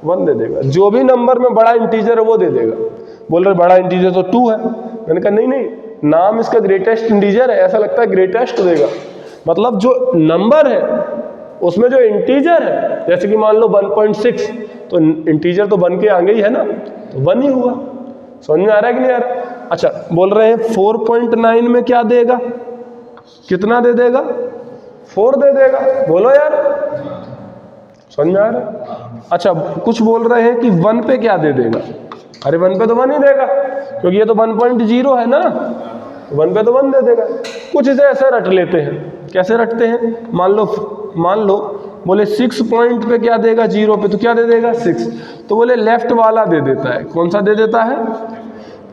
1 दे देगा, जो भी नंबर में बड़ा इंटीजर है वो दे देगा। बोल रहे बड़ा इंटीजर तो 2 है, मैंने कहा नहीं नहीं, नाम इसका ग्रेटेस्ट इंटीजर है, ऐसा लगता है ग्रेटेस्ट देगा, मतलब जो नंबर है उसमें जो इंटीजर है, जैसे कि मान लो 1.6, तो इंटीजर तो 1 के आगे ही है ना, तो 1 ही हुआ, समझ में आ रहा है कि नहीं आ रहा। अच्छा बोल रहे हैं 4.9 में क्या देगा, कितना दे देगा, 4 दे देगा। बोलो यार, समझ में आ रहा है? अच्छा, कुछ बोल रहे हैं कि 1 पे क्या दे देगा। अरे 1 पे तो 1 ही देगा, क्योंकि ये तो 1.0 है ना, 1 पे तो 1 दे देगा। कुछ इसे ऐसे रट लेते हैं। कैसे रटते हैं? मान लो बोले 6 पॉइंट पे क्या देगा, 0 पे तो क्या दे देगा 6, तो बोले लेफ्ट वाला दे देता है। कौन सा दे देता है?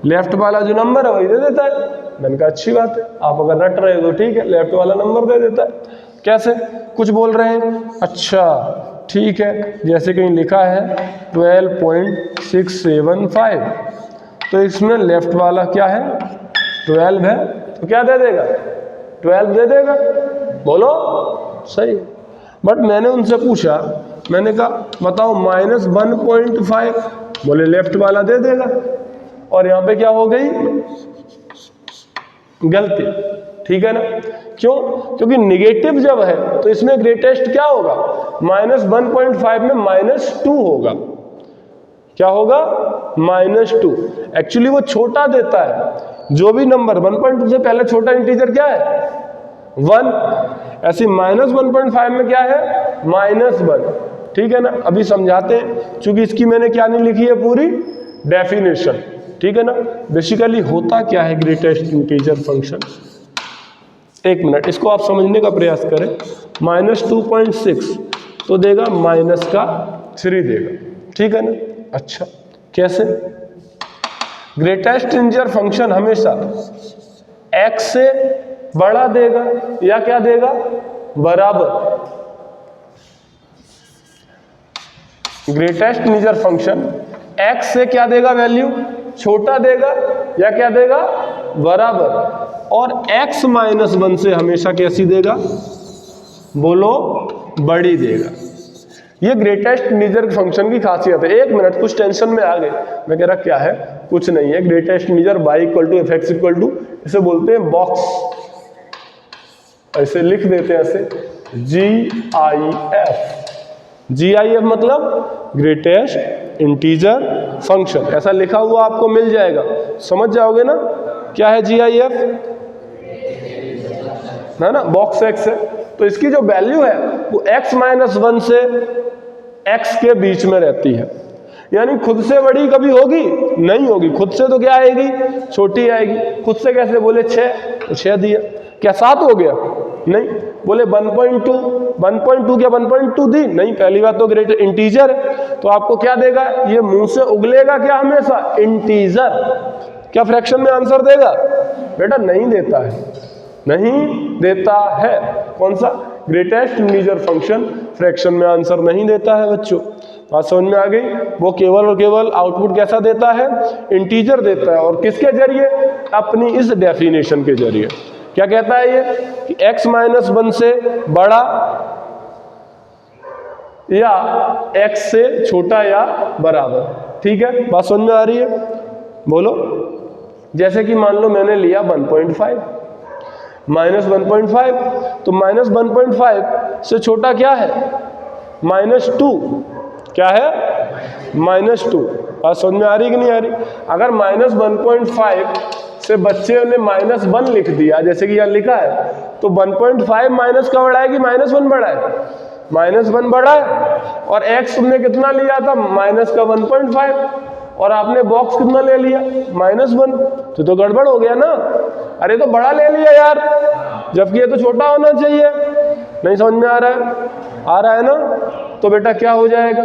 लेफ्ट वाला जो नंबर है वही दे देता है। मैंने कहा अच्छी बात है, आप अगर रट रहे हो तो ठीक है, लेफ्ट वाला नंबर दे देता है। कैसे? कुछ बोल रहे हैं, अच्छा ठीक है, जैसे कहीं लिखा है 12.675, तो इसमें लेफ्ट वाला क्या है 12 है, तो क्या दे देगा 12 दे देगा। बोलो सही। बट मैंने उनसे पूछा, मैंने कहा बताओ -1.5, बोले लेफ्ट वाला दे देगा। और यहाँ पे क्या हो गई गलती, ठीक है ना? क्यों? क्योंकि निगेटिव जब है तो इसमें ग्रेटेस्ट क्या होगा, -1.5 में -2 होगा। क्या होगा? -2। एक्चुअली वो छोटा देता है, जो भी नंबर 1.2 से पहले छोटा इंटीजर क्या है 1, ऐसे -1.5 में क्या है -1, ठीक है ना? अभी समझाते हैं, क्योंकि इसकी मैंने क्या नहीं लिखी है पूरी डेफिनेशन, ठीक है ना? बेसिकली होता क्या है ग्रेटेस्ट इंटीजर फंक्शन, एक मिनट इसको आप समझने का प्रयास करें। -2.6 तो देगा -3 देगा, ठीक है ना? अच्छा, कैसे? ग्रेटेस्ट इंटीजर फंक्शन हमेशा x से बड़ा देगा या क्या देगा बराबर। ग्रेटेस्ट इंटीजर फंक्शन x से क्या देगा वैल्यू छोटा देगा या क्या देगा बराबर, और x -1 से हमेशा कैसी देगा, बोलो बड़ी देगा। ये ग्रेटेस्ट इंटीजर फंक्शन की खासियत है। एक मिनट, कुछ टेंशन में आ गए, मैं कह रहा क्या है, कुछ नहीं है। ग्रेटेस्ट इंटीजर y = f(x) इसे बोलते हैं बॉक्स, ऐसे लिख देते हैं ऐसे GIF मतलब ग्रेटेस्ट इंटीजर फंक्शन, ऐसा लिखा हुआ आपको मिल जाएगा, समझ जाओगे ना क्या है GIF, है ना? बॉक्स x है, तो इसकी जो वैल्यू है वो x-1 से x के बीच में रहती है। यानी खुद से बड़ी कभी होगी नहीं होगी, खुद से तो क्या आएगी छोटी आएगी। खुद से कैसे? बोले 6, तो 6 दिया, क्या 7 हो गया? नहीं। बोले 1.2 क्या 1.2 दी? नहीं। पहली बात तो ग्रेट इंटीजर है, तो आपको क्या देगा, ये मुंह से उगलेगा क्या हमेशा इंटीजर, क्या फ्रैक्शन में आंसर देगा? बेटा नहीं देता है, नहीं देता है। कौन सा? ग्रेटेस्ट इंटीजर फंक्शन फ्रैक्शन में आंसर नहीं देता है बच्चों। बात समझ में आ गई? वो केवल और केवल आउटपुट कैसा देता है, इंटीजर देता है, और किसके जरिए? अपनी इस डेफिनेशन के जरिए। क्या कहता है ये कि x-1 से बड़ा या x से छोटा या बराबर, ठीक है? बात समझ में आ रही है? बोलो। जैसे कि मान लो मैंने लिया 1.5, -1.5, तो -1.5 से छोटा क्या है -2, क्या है -2। बात समझ में आ रही कि नहीं आ रही? अगर -1.5 से बच्चे ने -1 लिख दिया, जैसे कि यहाँ लिखा है, तो 1.5 माइनस का बड़ा है कि -1 बड़ा है? -1 बड़ा है। और x तुमने कितना लिया था -1.5, और आपने बॉक्स कितना ले लिया -1, तो गड़बड़ हो गया ना। अरे तो बड़ा ले लिया यार, जबकि ये तो छोटा होना चाहिए। नहीं समझ में आ रहा है? आ रहा है ना? तो बेटा क्या हो जाएगा,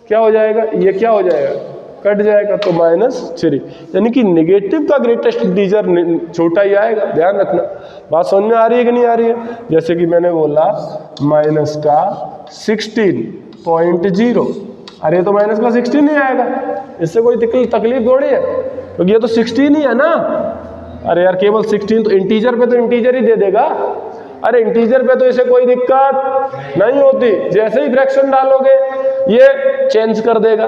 क्या हो जाएगा, ये क्या हो जाएगा, कट जाएगा, तो -3। यानी कि नेगेटिव का ग्रेटेस्ट इंटीजर छोटा ही आएगा, ध्यान रखना। बात समझ में आ रही है कि नहीं आ रही है? जैसे कि मैंने बोला -16.0, अरे तो -16 नहीं आएगा, इससे कोई तकलीफ थोड़ी है, क्योंकि ये तो 16 ही है ना। अरे यार केवल 16, तो इंटीजर पे तो इंटीजर ही दे देगा। अरे इंटीजर पे तो इसे कोई दिक्कत नहीं होती, जैसे ही फ्रैक्शन डालोगे ये चेंज कर देगा।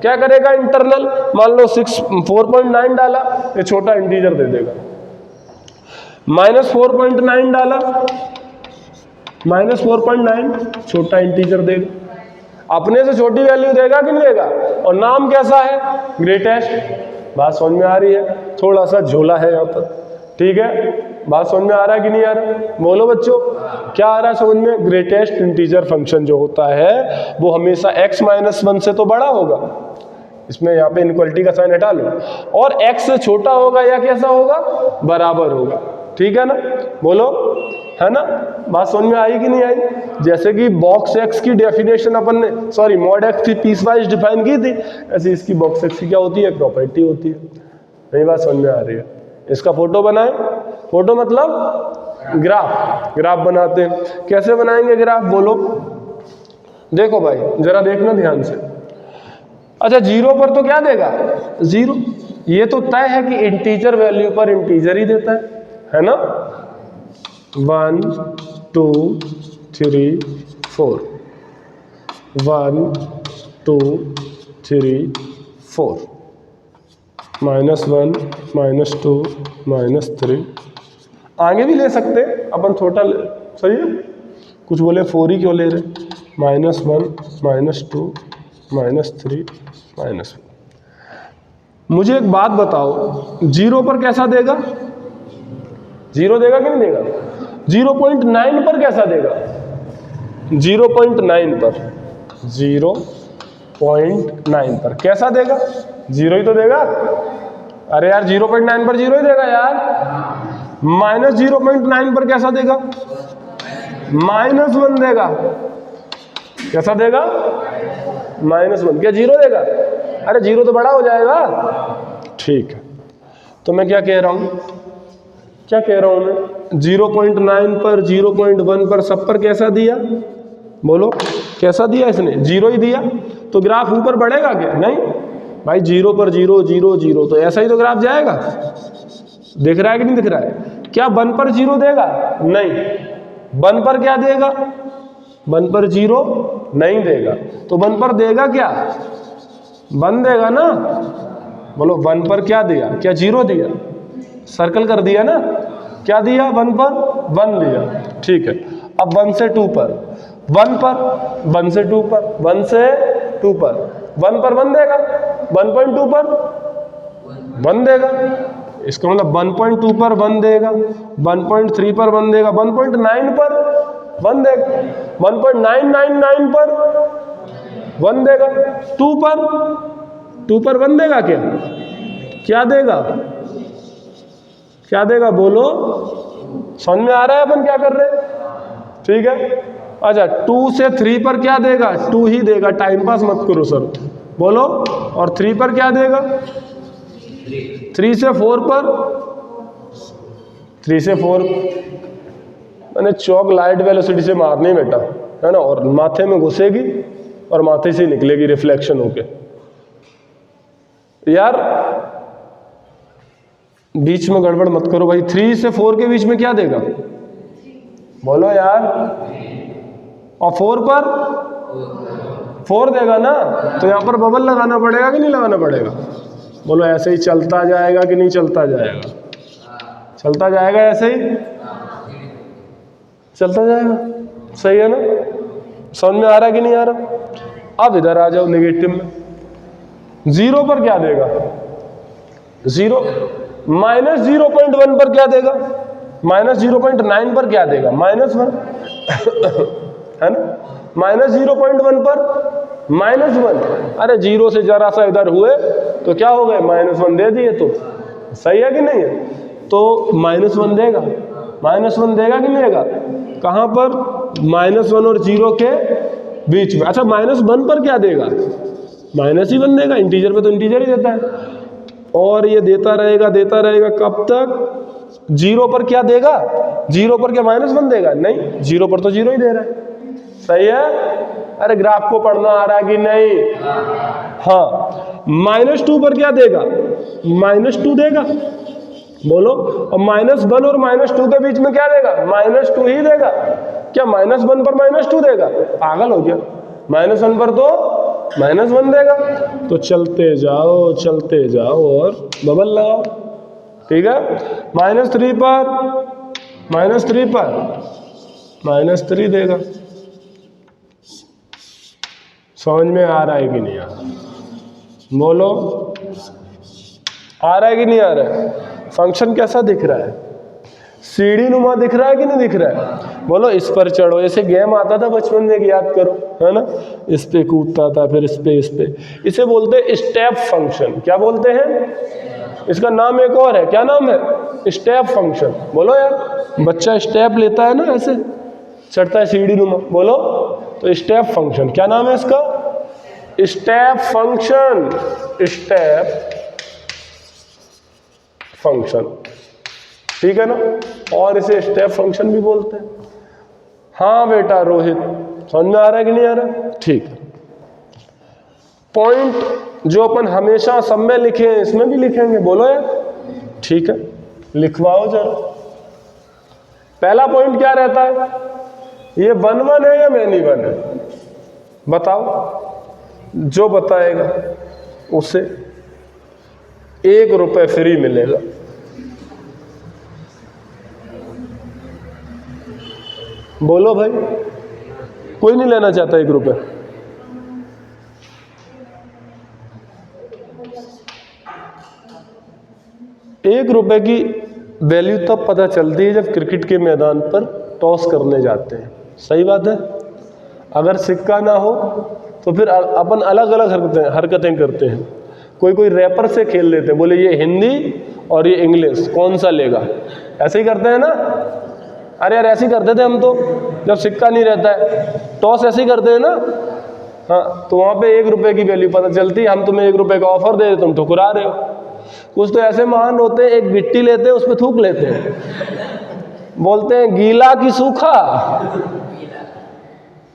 क्या करेगा? इंटरनल, मान लो 4.9 डाला, ये छोटा इंटीजर दे देगा। -4.9 डाला, -4.9 छोटा इंटीजर देगा, अपने से छोटी वैल्यू देगा कि नहीं देगा? और नाम कैसा है? ग्रेटेस्ट। बात समझ में आ रही है? थोड़ा सा झोला है यहाँ पर, ठीक है? बात समझ में आ रहा है कि नहीं आ रहा? बोलो बच्चों, क्या आ रहा है समझ में? ग्रेटेस्ट इंटीजर फंक्शन जो होता है वो हमेशा x-1 से तो बड़ा होगा, इसमें यहाँ पे इनइक्वालिटी का साइन हटा लो, और x से छोटा होगा या कैसा होगा? बराबर होगा। ठीक है ना? बोलो, है ना? बात समझ में आई कि नहीं आई? जैसे कि बॉक्स x की डेफिनेशन अपन ने मॉड x की पीस वाइज डिफाइन की थी, ऐसे इसकी बॉक्स x की क्या होती है? प्रॉपर्टी होती है। नहीं बात समझ में आ रही है? इसका फोटो बनाए, फोटो मतलब ग्राफ बनाते हैं। कैसे बनाएंगे ग्राफ? बोलो, देखो भाई जरा देखना ध्यान से। अच्छा, 0 पर तो क्या देगा? 0। ये तो तय है कि इंटीजर वैल्यू पर इंटीजर ही देता है ना? 1 2 3 4, 1 2 3 4, -1 -2 -3, आगे भी ले सकते अपन, छोटा सही है। कुछ बोले 4 ही क्यों ले रहे? -1 -2 -3 -1। मुझे एक बात बताओ, 0 पर कैसा देगा? 0 देगा कि नहीं देगा? 0.9 पर कैसा देगा? 0.9 पर, 0.9 पर कैसा देगा? 0 ही तो देगा। अरे यार 0.9 पर 0 ही देगा यार। -0.9 पर कैसा देगा? -1 देगा। कैसा देगा? -1। क्या 0 देगा? अरे 0 तो बड़ा हो जाएगा। ठीक है, तो मैं क्या कह रहा हूं? मैं 0.9 पर, 0.1 पर, सब पर कैसा दिया? बोलो, कैसा दिया इसने? 0 ही दिया। तो ग्राफ ऊपर बढ़ेगा क्या? नहीं भाई, 0 पर 0 0 0, तो ऐसा ही तो ग्राफ जाएगा। दिख रहा है कि नहीं दिख रहा है? क्या 1 पर 0 देगा? नहीं। 1 पर क्या देगा? 1 पर 0 नहीं देगा। तो 1 पर देगा क्या? 1 देगा ना। बोलो, 1 पर क्या दिया? क्या 0 दिया? सर्कल कर दिया ना। क्या दिया? 1 पर 1 दिया। ठीक है, अब 1 से 2 पर, 1 पर, 1 से 2 पर, 1 से 2 पर, 1 पर 1 देगा, 1.2 पर 1 देगा। इसका मतलब 1.2 पर 1 देगा, 1.3 पर 1 देगा, 1.9 पर 1 देगा, 1.999 पर 1 देगा, 2 पर 1 देगा। क्या देगा? क्या देगा? बोलो, समझ में आ रहा है अपन क्या कर रहे हैं? ठीक है। अच्छा, 2 से 3 पर क्या देगा? 2 ही देगा। टाइम पास मत करो सर। बोलो, और 3 पर क्या देगा? 3 से 4 पर, 3 से 4 मैंने चौक लाइट वेलोसिटी से मारनी बेटा, है ना, और माथे में घुसेगी और माथे से निकलेगी रिफ्लेक्शन होके। यार बीच में गड़बड़ मत करो भाई। 3 से 4 के बीच में क्या देगा? बोलो यार। और 4 पर 4 देगा ना, तो यहां पर बबल लगाना पड़ेगा कि नहीं लगाना पड़ेगा? बोलो, ऐसे ही चलता जाएगा कि नहीं चलता जाएगा? चलता जाएगा, ऐसे ही चलता जाएगा। सही है ना? समझ में आ रहा है कि नहीं आ रहा? अब इधर आ जाओ नेगेटिव में। 0 पर क्या देगा? 0। -0.1 पर क्या देगा? -0.9 पर क्या देगा? -1 है ना। -0.1 पर -1। अरे 0 से जरा सा इधर हुए तो क्या हो गए? -1 दे दिए। तो सही है कि नहीं है? तो -1 देगा। -1 देगा कि नहीं देगा? कहां पर? -1 और 0 के बीच में। अच्छा, -1 पर क्या देगा? -1 देगा। इंटीजर पे तो इंटीजर ही देता है, और ये देता रहेगा कब तक? 0 पर क्या देगा? 0 पर क्या -1 देगा? नहीं, 0 पर तो 0 ही दे रहा है। सही है? अरे ग्राफ को पढ़ना आ रहा है कि नहीं? हाँ। -2 पर क्या देगा? -2 देगा। बोलो, और -1 और -2 के बीच में क्या देगा? -2 ही देगा। क्या -1 पर -2 देगा? पागल हो गया। -1 पर तो -1 देगा। तो चलते जाओ और बबल लगाओ। ठीक है। -3 पर -3 देगा। समझ में आ रहा है कि नहीं आ रहा? बोलो, आ रहा है कि नहीं आ रहा है? फंक्शन कैसा दिख रहा है? सीढ़ी नुमा दिख रहा है कि नहीं दिख रहा है? बोलो इस पर चढ़ो, ऐसे गेम आता था बचपन में, याद करो, है ना? इस पे कूदता था, फिर इस पे। इसे बोलते हैं स्टेप फंक्शन। क्या बोलते हैं? इसका नाम एक और है, क्या नाम है? Step function. बोलो यार, बच्चा स्टेप लेता है ना, ऐसे चढ़ता है सीढ़ी नुमा, बोलो तो स्टेप फंक्शन। क्या नाम है इसका? Step function. स्टेप फंक्शन, ठीक है ना? और इसे स्टेप फंक्शन भी बोलते हैं। हाँ बेटा रोहित, समझ में आ रहा है कि नहीं आ रहा? ठीक है। पॉइंट जो अपन हमेशा सब में लिखे हैं, इसमें भी लिखेंगे, बोलो यार, ठीक है? लिखवाओ जरा। पहला पॉइंट क्या रहता है? ये 1-1 है या मैनी 1 है? बताओ। जो बताएगा उसे 1 रुपए फ्री मिलेगा। बोलो भाई, कोई नहीं लेना चाहता 1 रुपए? एक रुपए की वैल्यू तब पता चलती है जब क्रिकेट के मैदान पर टॉस करने जाते हैं। सही बात है। अगर सिक्का ना हो तो फिर अपन अलग अलग हरकतें करते हैं। कोई रैपर से खेल लेते हैं, बोले ये हिंदी और ये इंग्लिश, कौन सा लेगा? ऐसे ही करते हैं ना? अरे यार ऐसे ही करते थे हम तो, जब सिक्का नहीं रहता है। टॉस ऐसे ही करते हैं ना? हाँ, तो वहाँ पे 1 रुपए की वैल्यू पता चलती है। हम तुम्हें 1 रुपए का ऑफर दे रहे, तुम ठुकरा रहे हो। कुछ तो ऐसे महान होते हैं, एक गिट्टी लेते हैं, उस पर थूक लेते हैं, बोलते हैं गीला की सूखा,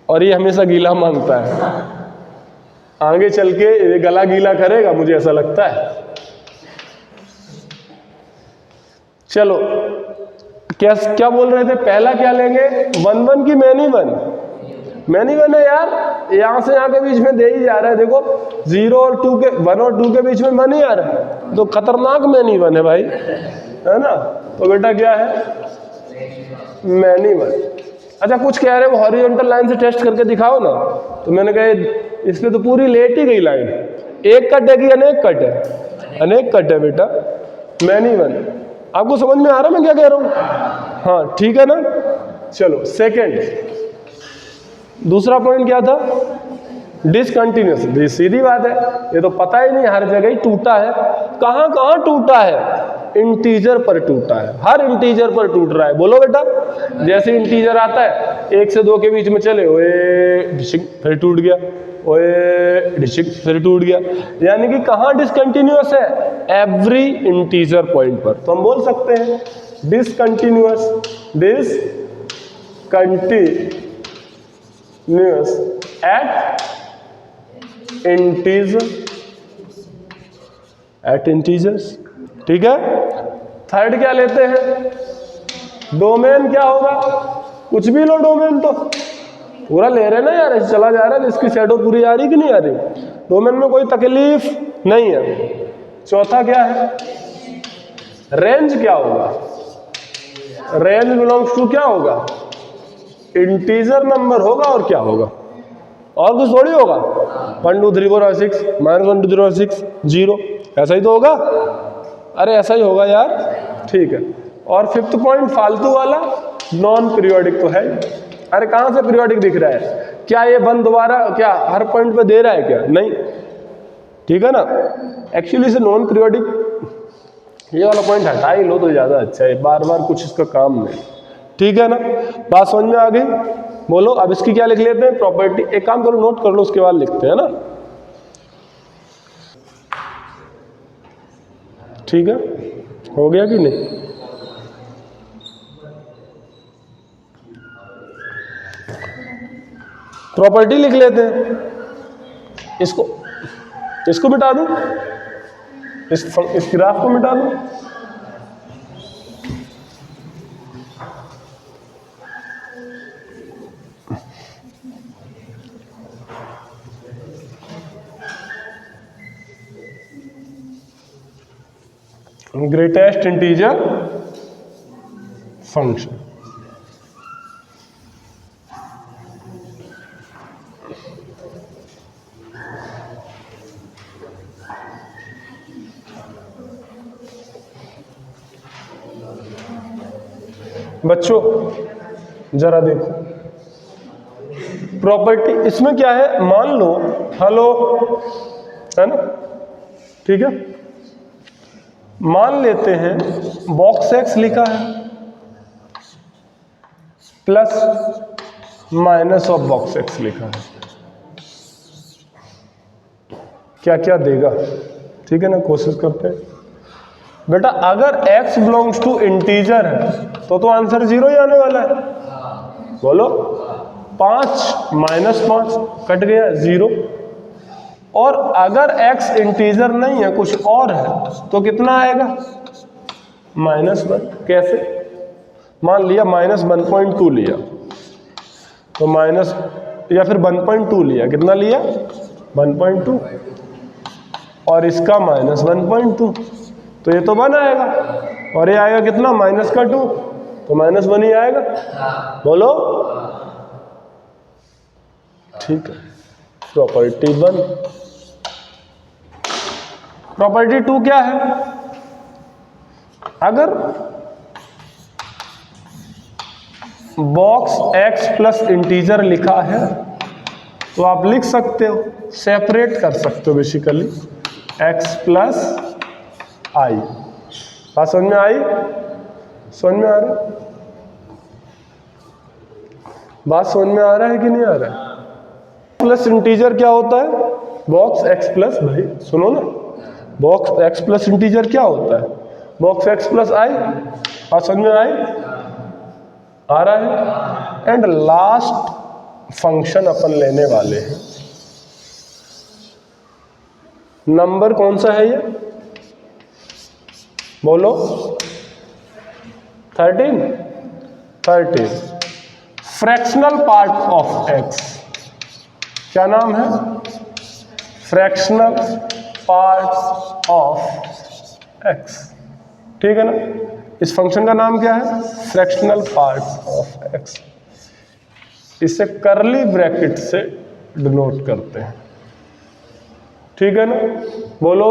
और ये हमेशा गीला मांगता है। आगे चल के ये गला गीला करेगा, मुझे ऐसा लगता है। चलो, क्या बोल रहे थे? पहला क्या लेंगे? 1-1 की मैनी 1? मैनी 1 है यार, यहां से यहां के बीच में दे ही जा रहा है। देखो 0 और 2 के 1 और 2 के बीच में मन ही आ रहा है, तो खतरनाक मैनी 1 है भाई, है ना? तो बेटा क्या है? मैनी 1। अच्छा, कुछ कह रहे हो हॉरिजॉन्टल लाइन से टेस्ट करके दिखाओ ना, तो मैंने कहा इस पे तो पूरी लेट ही गई लाइन। एक कट है कि अनेक कट है? अनेक कट है बेटा। मैनी 1 आपको समझ में आ रहा है मैं क्या कह रहा हूं? हाँ, ठीक है ना? चलो सेकंड, दूसरा पॉइंट क्या था? डिसकंटिन्यूअस। सीधी बात है, ये तो पता ही नहीं, हर जगह ही टूटा है। कहां कहां टूटा है? इंटीजर पर टूटा है, हर इंटीजर पर टूट रहा है। बोलो बेटा, जैसे इंटीजर आता है 1 से 2 के बीच में चले, ओए डिशिक, फिर टूट गया, ओए डिशिक, फिर टूट गया। यानी कि कहां डिसकंटिन्यूअस है? एवरी इंटीजर पॉइंट पर। तो हम बोल सकते हैं डिसकंटिन्यूअस, एट इंटीजर्स, ठीक है? थर्ड क्या लेते हैं? डोमेन। क्या होगा? कुछ भी लो, डोमेन तो पूरा ले रहे ना यार, ऐसे चला जा रहा है, इसकी शैडो पूरी आ रही कि नहीं आ रही? डोमेन में कोई तकलीफ नहीं है। चौथा क्या है? रेंज। क्या होगा? रेंज बिलोंग्स टू क्या होगा? इंटीजर नंबर होगा, और क्या होगा? और कुछ थोड़ी होगा। 1 2 3 4 5 6 -1 2 3 4 6 0, ऐसा ही तो होगा। अरे ऐसा ही होगा यार, ठीक है। और फिफ्थ पॉइंट फालतू वाला, नॉन पीरियोडिक तो है। अरे कहां से पीरियोडिक दिख रहा है? क्या ये बंद दोबारा क्या हर पॉइंट पे दे रहा है क्या? नहीं, ठीक है ना? एक्चुअली से नॉन पीरियोडिक, ये वाला पॉइंट हटा ही लो तो ज्यादा अच्छा है, बार बार कुछ इसका काम नहीं, ठीक है ना? बात समझ में आ गई? बोलो, अब इसकी क्या लिख लेते हैं? प्रॉपर्टी। एक काम करो, नोट कर लो, उसके बाद लिखते हैं ना, ठीक है? हो गया कि नहीं? प्रॉपर्टी लिख लेते हैं। इसको मिटा दूं, इस ग्राफ को मिटा दूं। ग्रेटेस्ट इंटीजर फंक्शन, बच्चों जरा देखो प्रॉपर्टी, इसमें क्या है, मान लो हेलो, है ना, ठीक है, मान लेते हैं बॉक्स एक्स लिखा है plus minus of box x लिखा है, क्या क्या देगा, ठीक है ना, कोशिश करते हैं। बेटा अगर x बिलोंग्स टू इंटीजर है तो आंसर 0 ही आने वाला है, बोलो 5 माइनस 5 कट गया 0, और अगर x इंटीजर नहीं है कुछ और है तो कितना आएगा, -1। कैसे, मान लिया -1.2 लिया तो माइनस, या फिर 1.2 लिया, कितना लिया 1.2, और इसका -1.2, तो ये तो 1 आएगा, और ये आएगा कितना -2, तो -1 ही आएगा, बोलो, ठीक है। प्रॉपर्टी 1। प्रॉपर्टी 2 क्या है, अगर बॉक्स x प्लस इंटीजर लिखा है तो आप लिख सकते हो, सेपरेट कर सकते हो बेसिकली, x प्लस आई। बात समझ में आई, समझ में आ रहा है, बात समझ में आ रहा है कि नहीं आ रहा है। प्लस इंटीजर क्या होता है, बॉक्स x प्लस, भाई सुनो ना, बॉक्स x प्लस इंटीजर क्या होता है, बॉक्स x प्लस आई। बात समझ में आई, आ रहा है। एंड लास्ट फंक्शन अपन लेने वाले हैं, नंबर कौन सा है ये, बोलो 13 फ्रैक्शनल पार्ट ऑफ x, क्या नाम है, फ्रैक्शनल पार्ट ऑफ x, ठीक है ना। इस फंक्शन का नाम क्या है, फ्रैक्शनल पार्ट ऑफ x, इसे कर्ली ब्रैकेट से डिनोट करते हैं, ठीक है ना, बोलो।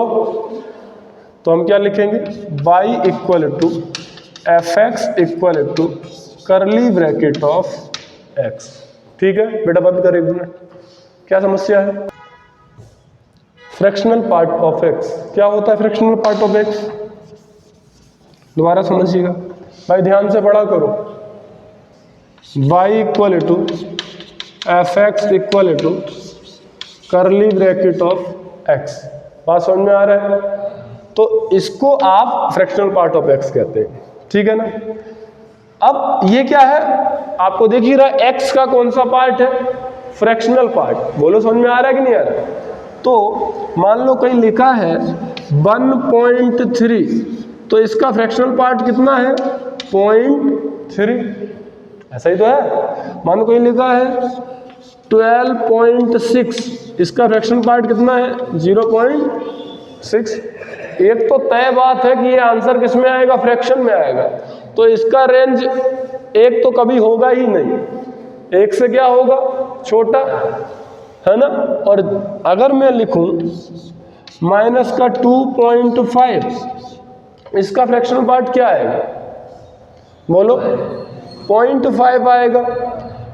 तो हम क्या लिखेंगे, y equal to f x equal to curly bracket of x, ठीक है। बेटा बंद कर एक मिनट, क्या समस्या है। फ्रैक्शनल पार्ट ऑफ x क्या होता है, फ्रैक्शनल पार्ट ऑफ x, दोबारा समझिएगा भाई, ध्यान से पढ़ा करो। y equal to f x equal to curly bracket of x, बात समझ में आ रहा है। तो इसको आप फ्रैक्शनल पार्ट ऑफ x कहते हैं, ठीक है ना। अब ये क्या है, आपको देख ही रहा, x का कौन सा पार्ट है, फ्रैक्शनल पार्ट, बोलो समझ में आ रहा है कि नहीं आ रहा है। तो मान लो कहीं लिखा है 1.3, तो इसका फ्रैक्शनल पार्ट कितना है, 0.3, ऐसा ही तो है। मान लो कहीं लिखा है 12.6, इसका फ्रैक्शनल पार्ट कितना है, 0.6। एक तो तय बात है कि ये आंसर किस में आएगा, फ्रैक्शन में आएगा, तो इसका रेंज एक तो कभी होगा ही नहीं, एक से क्या होगा, छोटा, है ना। और अगर मैं लिखूं माइनस का 2.5, इसका फ्रैक्शनल पार्ट क्या आएगा, बोलो 0.5 आएगा।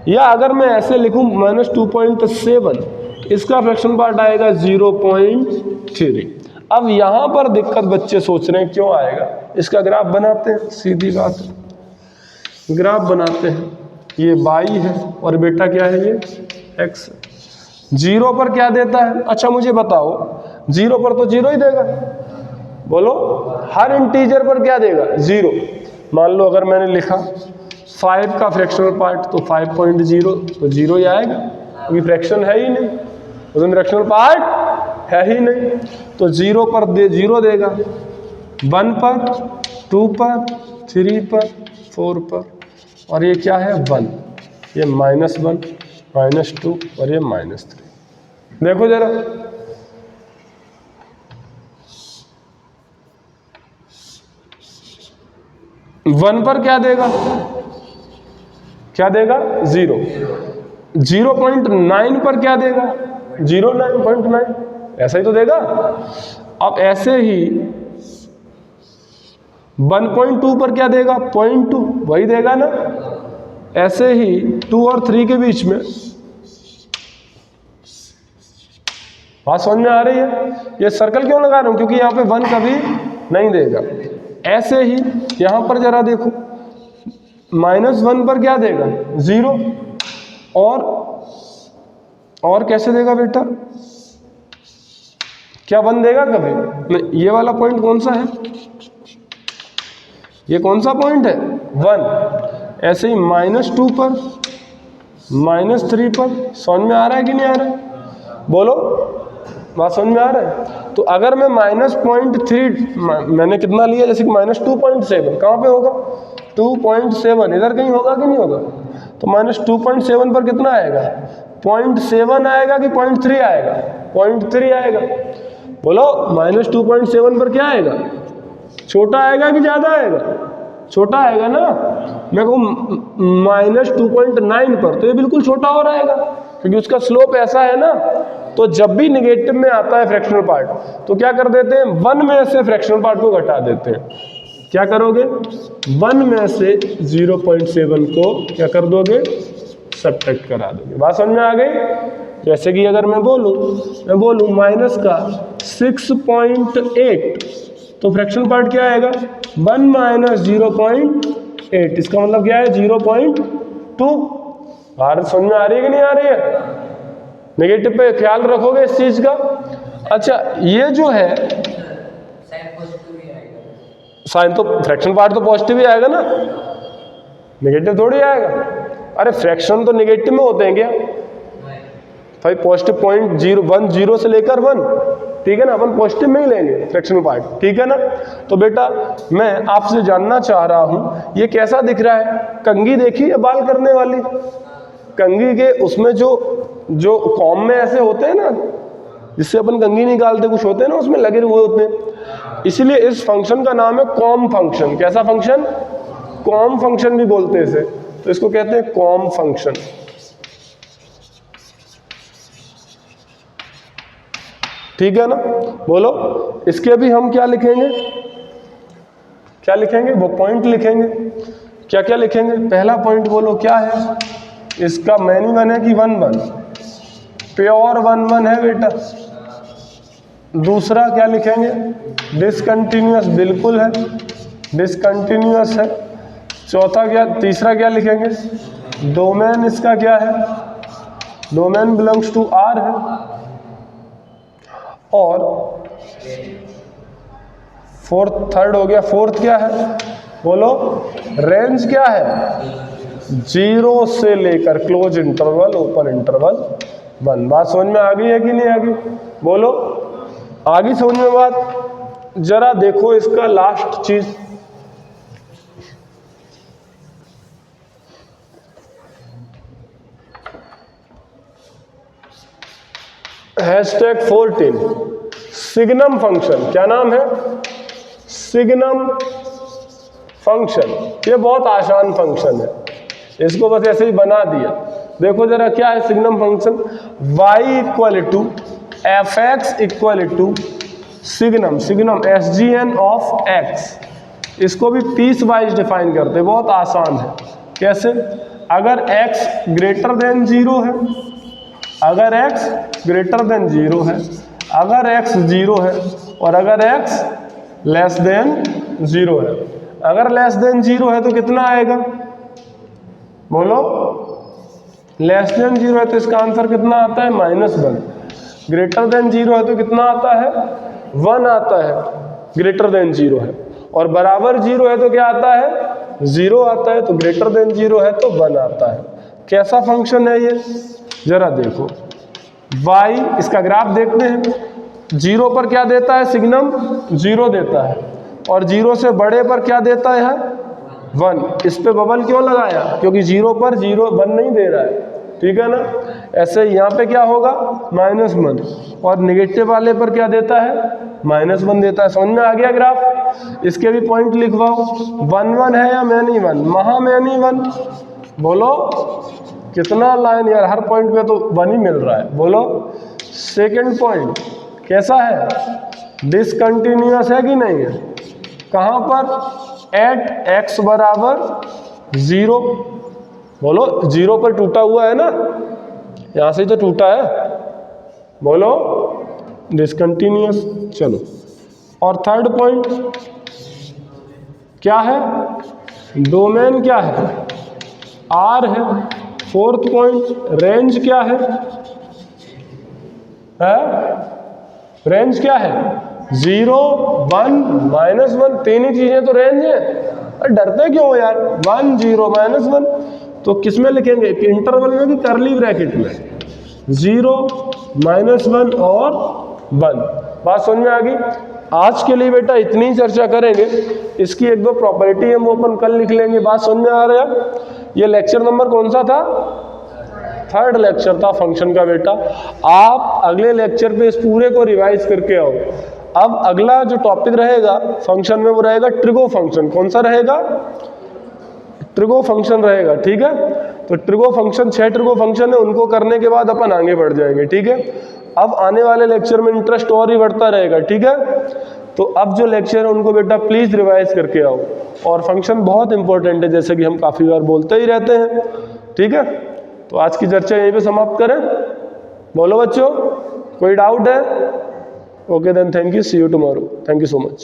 या अगर मैं ऐसे लिखूं -2.7, इसका फ्रैक्शनल पार्ट आएगा 0.3। अब यहां पर दिक्कत बच्चे सोच रहे हैं क्यों आएगा, इसका ग्राफ बनाते हैं, सीधी बात है, ग्राफ बनाते हैं। ये y है और बेटा क्या है, ये x। 0 पर क्या देता है, अच्छा मुझे बताओ, 0 पर तो 0 ही देगा, बोलो हर इंटीजर पर क्या देगा, 0। मान लो अगर मैंने लिखा 5 का फ्रैक्शनल पार्ट, तो 5.0, तो 0 ही आएगा, क्योंकि फ्रैक्शन है ही नहीं, उसमें फ्रैक्शनल पार्ट है ही नहीं। तो 0 पर 0 देगा, 1 पर, 2 पर, 3 पर, 4 पर, और ये क्या है 1, ये -1, -2 और ये -3। देखो जरा, वन पर क्या देगा, क्या देगा 0। 0.9 पर क्या देगा, 0.9, ऐसा ही तो देगा। अब ऐसे ही 1.2 पर क्या देगा 0.2, वही देगा ना। ऐसे ही 2 और 3 के बीच में, बात समझ में आ रही है। ये सर्कल क्यों लगा रहा हूं, क्योंकि यहाँ पे 1 कभी नहीं देगा। ऐसे ही यहाँ पर जरा देखो, -1 पर क्या देगा 0, और कैसे देगा बेटा, क्या 1 देगा कभी नहीं। ये वाला पॉइंट कौन सा है, ये कौन सा पॉइंट है 1। ऐसे ही -2 पर, -3 पर, समझ में आ रहा है कि नहीं आ रहा है, बोलो, बात समझ में आ रहा है। तो अगर मैं -0.3 मैंने कितना लिया, जैसे कि -2.7, कहाँ पे होगा 2.7, इधर कहीं होगा कि नहीं होगा। तो -2.7 पर कितना आएगा 0.7 आएगा कि 0.3 आएगा, 0.3 आएगा। बोलो -2.7 पर क्या आएगा, छोटा आएगा कि ज़्यादा आएगा, छोटा आएगा ना। मैं कहूँ -2.9 पर, तो ये बिल्कुल छोटा हो रहेगा, क्योंकि उसका स्लोप ऐसा है ना। तो जब भी निगेटिव में आता है फ्रैक्शनल पार्ट, तो क्या कर देते हैं 1 में से फ्रैक्शनल पार्ट को घटा देते हैं। क्या करोगे 1 में से 0.7 को क्या कर दोगे, सब्ट्रैक्ट करा दोगे। बात समझ में आ गई। जैसे कि अगर मैं बोलूँ माइनस का 6.8, तो फ्रैक्शनल पार्ट क्या आएगा 1 - 0.8, इसका मतलब क्या है 0.2। बात समझ में आ रही है कि नहीं आ रही है। नेगेटिव पे ख्याल रखोगे इस चीज का। अच्छा ये जो है साइन, तो फ्रैक्शन पार्ट तो पॉजिटिव ही आएगा ना, नेगेटिव थोड़ी आएगा। अरे फ्रैक्शन तो नेगेटिव में होते हैं क्या भाई, पॉजिटिव 0.0 से लेकर 1, ठीक है ना, अपन पॉजिटिव में ही लेंगे फ्रैक्शनल पार्ट, ठीक है ना। तो बेटा मैं आपसे जानना चाह रहा हूं ये कैसा दिख रहा है, कंघी देखी है बाल करने वाली, कंघी के उसमें जो कॉम में ऐसे होते हैं ना, जिससे अपन कंघी निकालते, कुछ होते हैं ना उसमें लगे हुए होते हैं, इसलिए इस फंक्शन का नाम है कॉम फंक्शन। कैसा फंक्शन, कॉम फंक्शन भी बोलते हैं इसे, तो इसको कहते हैं कॉम फंक्शन। ठीक है ना, बोलो इसके भी हम क्या लिखेंगे, क्या लिखेंगे, वो पॉइंट लिखेंगे। क्या क्या लिखेंगे, पहला पॉइंट बोलो क्या है, इसका मैनी 1 है कि 1 1, प्योर 1 1 है बेटा। दूसरा क्या लिखेंगे, डिसकंटिन्यूअस, बिल्कुल है डिसकंटिन्यूअस है। चौथा क्या, तीसरा क्या लिखेंगे, डोमेन इसका क्या है, डोमेन बिलोंग्स टू आर है। और थर्ड हो गया, फोर्थ क्या है बोलो, रेंज क्या है 0 से लेकर क्लोज इंटरवल ओपन इंटरवल 1। बात समझ में आ गई है कि नहीं आ गई, बोलो आ गई समझ में बात। जरा देखो इसका लास्ट चीज, #14 सिग्नम फंक्शन। क्या नाम है, सिग्नम फंक्शन। ये बहुत आसान फंक्शन है, इसको बस ऐसे ही बना दिया। देखो जरा क्या है signum function, y = f(x) = signum SGN of x। इसको भी पीस वाइज डिफाइन करते हैं, बहुत आसान है। कैसे, अगर x ग्रेटर देन 0 है, अगर x ग्रेटर देन 0 है, अगर x 0 है, और अगर x लेस देन 0 है। अगर लेस देन 0 है तो कितना आएगा बोलो, लेस देन 0 है तो इसका आंसर कितना आता है -1। ग्रेटर देन 0 है तो कितना आता है 1 आता है, ग्रेटर देन 0 है। और बराबर 0 है तो क्या आता है 0 आता है, तो ग्रेटर देन 0 है तो 1 आता है। कैसा फंक्शन है ये, जरा देखो y, इसका ग्राफ देखते हैं। 0 पर क्या देता है सिग्नम, 0 देता है, और 0 से बड़े पर क्या देता है 1। इस पे बबल क्यों लगाया, क्योंकि 0 पर 1 नहीं दे रहा है, ठीक है ना। ऐसे यहाँ पे क्या होगा -1, और नेगेटिव वाले पर क्या देता है -1 देता है। समझ में आ गया ग्राफ। इसके भी पॉइंट लिखवाओ, 1 1 है या मैनी 1, महा मैनी 1। बोलो कितना लाइन यार, हर पॉइंट पे तो 1 ही मिल रहा है। बोलो सेकंड पॉइंट कैसा है, डिसकंटिन्यूअस है कि नहीं है, कहाँ पर एट एक्स बराबर 0। बोलो 0 पर टूटा हुआ है ना, यहां से तो टूटा है, बोलो डिसकंटिन्यूअस। चलो, और थर्ड पॉइंट क्या है, डोमेन क्या है, आर है। फोर्थ पॉइंट रेंज क्या है, रेंज क्या है, 0, 1, -1, तीन ही चीजें तो रेंज है। डरते क्यों हो यार, 1, 0, -1। तो किस में लिखेंगे, इंटरवल में कि करली ब्रैकेट में, 0, -1 और 1। बात समझ में आ गई। आज के लिए बेटा इतनी ही चर्चा करेंगे, इसकी एक दो प्रॉपर्टी हम वो अपन कल लिख लेंगे। बात समझ में आ रहा है। ये लेक्चर नंबर कौन सा था, थर्ड लेक्चर था फंक्शन का बेटा। आप अगले लेक्चर पे इस पूरे को रिवाइज करके आओ। अब अगला जो टॉपिक रहेगा फंक्शन में वो रहेगा ट्रिगो फंक्शन। कौन सा रहेगा, ट्रिगो फंक्शन रहेगा, ठीक है। तो ट्रिगो फंक्शन, 6 ट्रिगो फंक्शन है, उनको करने के बाद अपन आगे बढ़ जाएंगे, ठीक है। अब आने वाले लेक्चर में इंटरेस्ट और ही बढ़ता रहेगा, ठीक है। तो अब जो लेक्चर है उनको बेटा प्लीज रिवाइज करके आओ। और फंक्शन बहुत इंपॉर्टेंट है, जैसे कि हम काफी बार बोलते ही रहते हैं, ठीक है। तो आज की चर्चा यहीं पे समाप्त करें। बोलो बच्चों, कोई डाउट है? Okay then, thank you, see you tomorrow, thank you so much.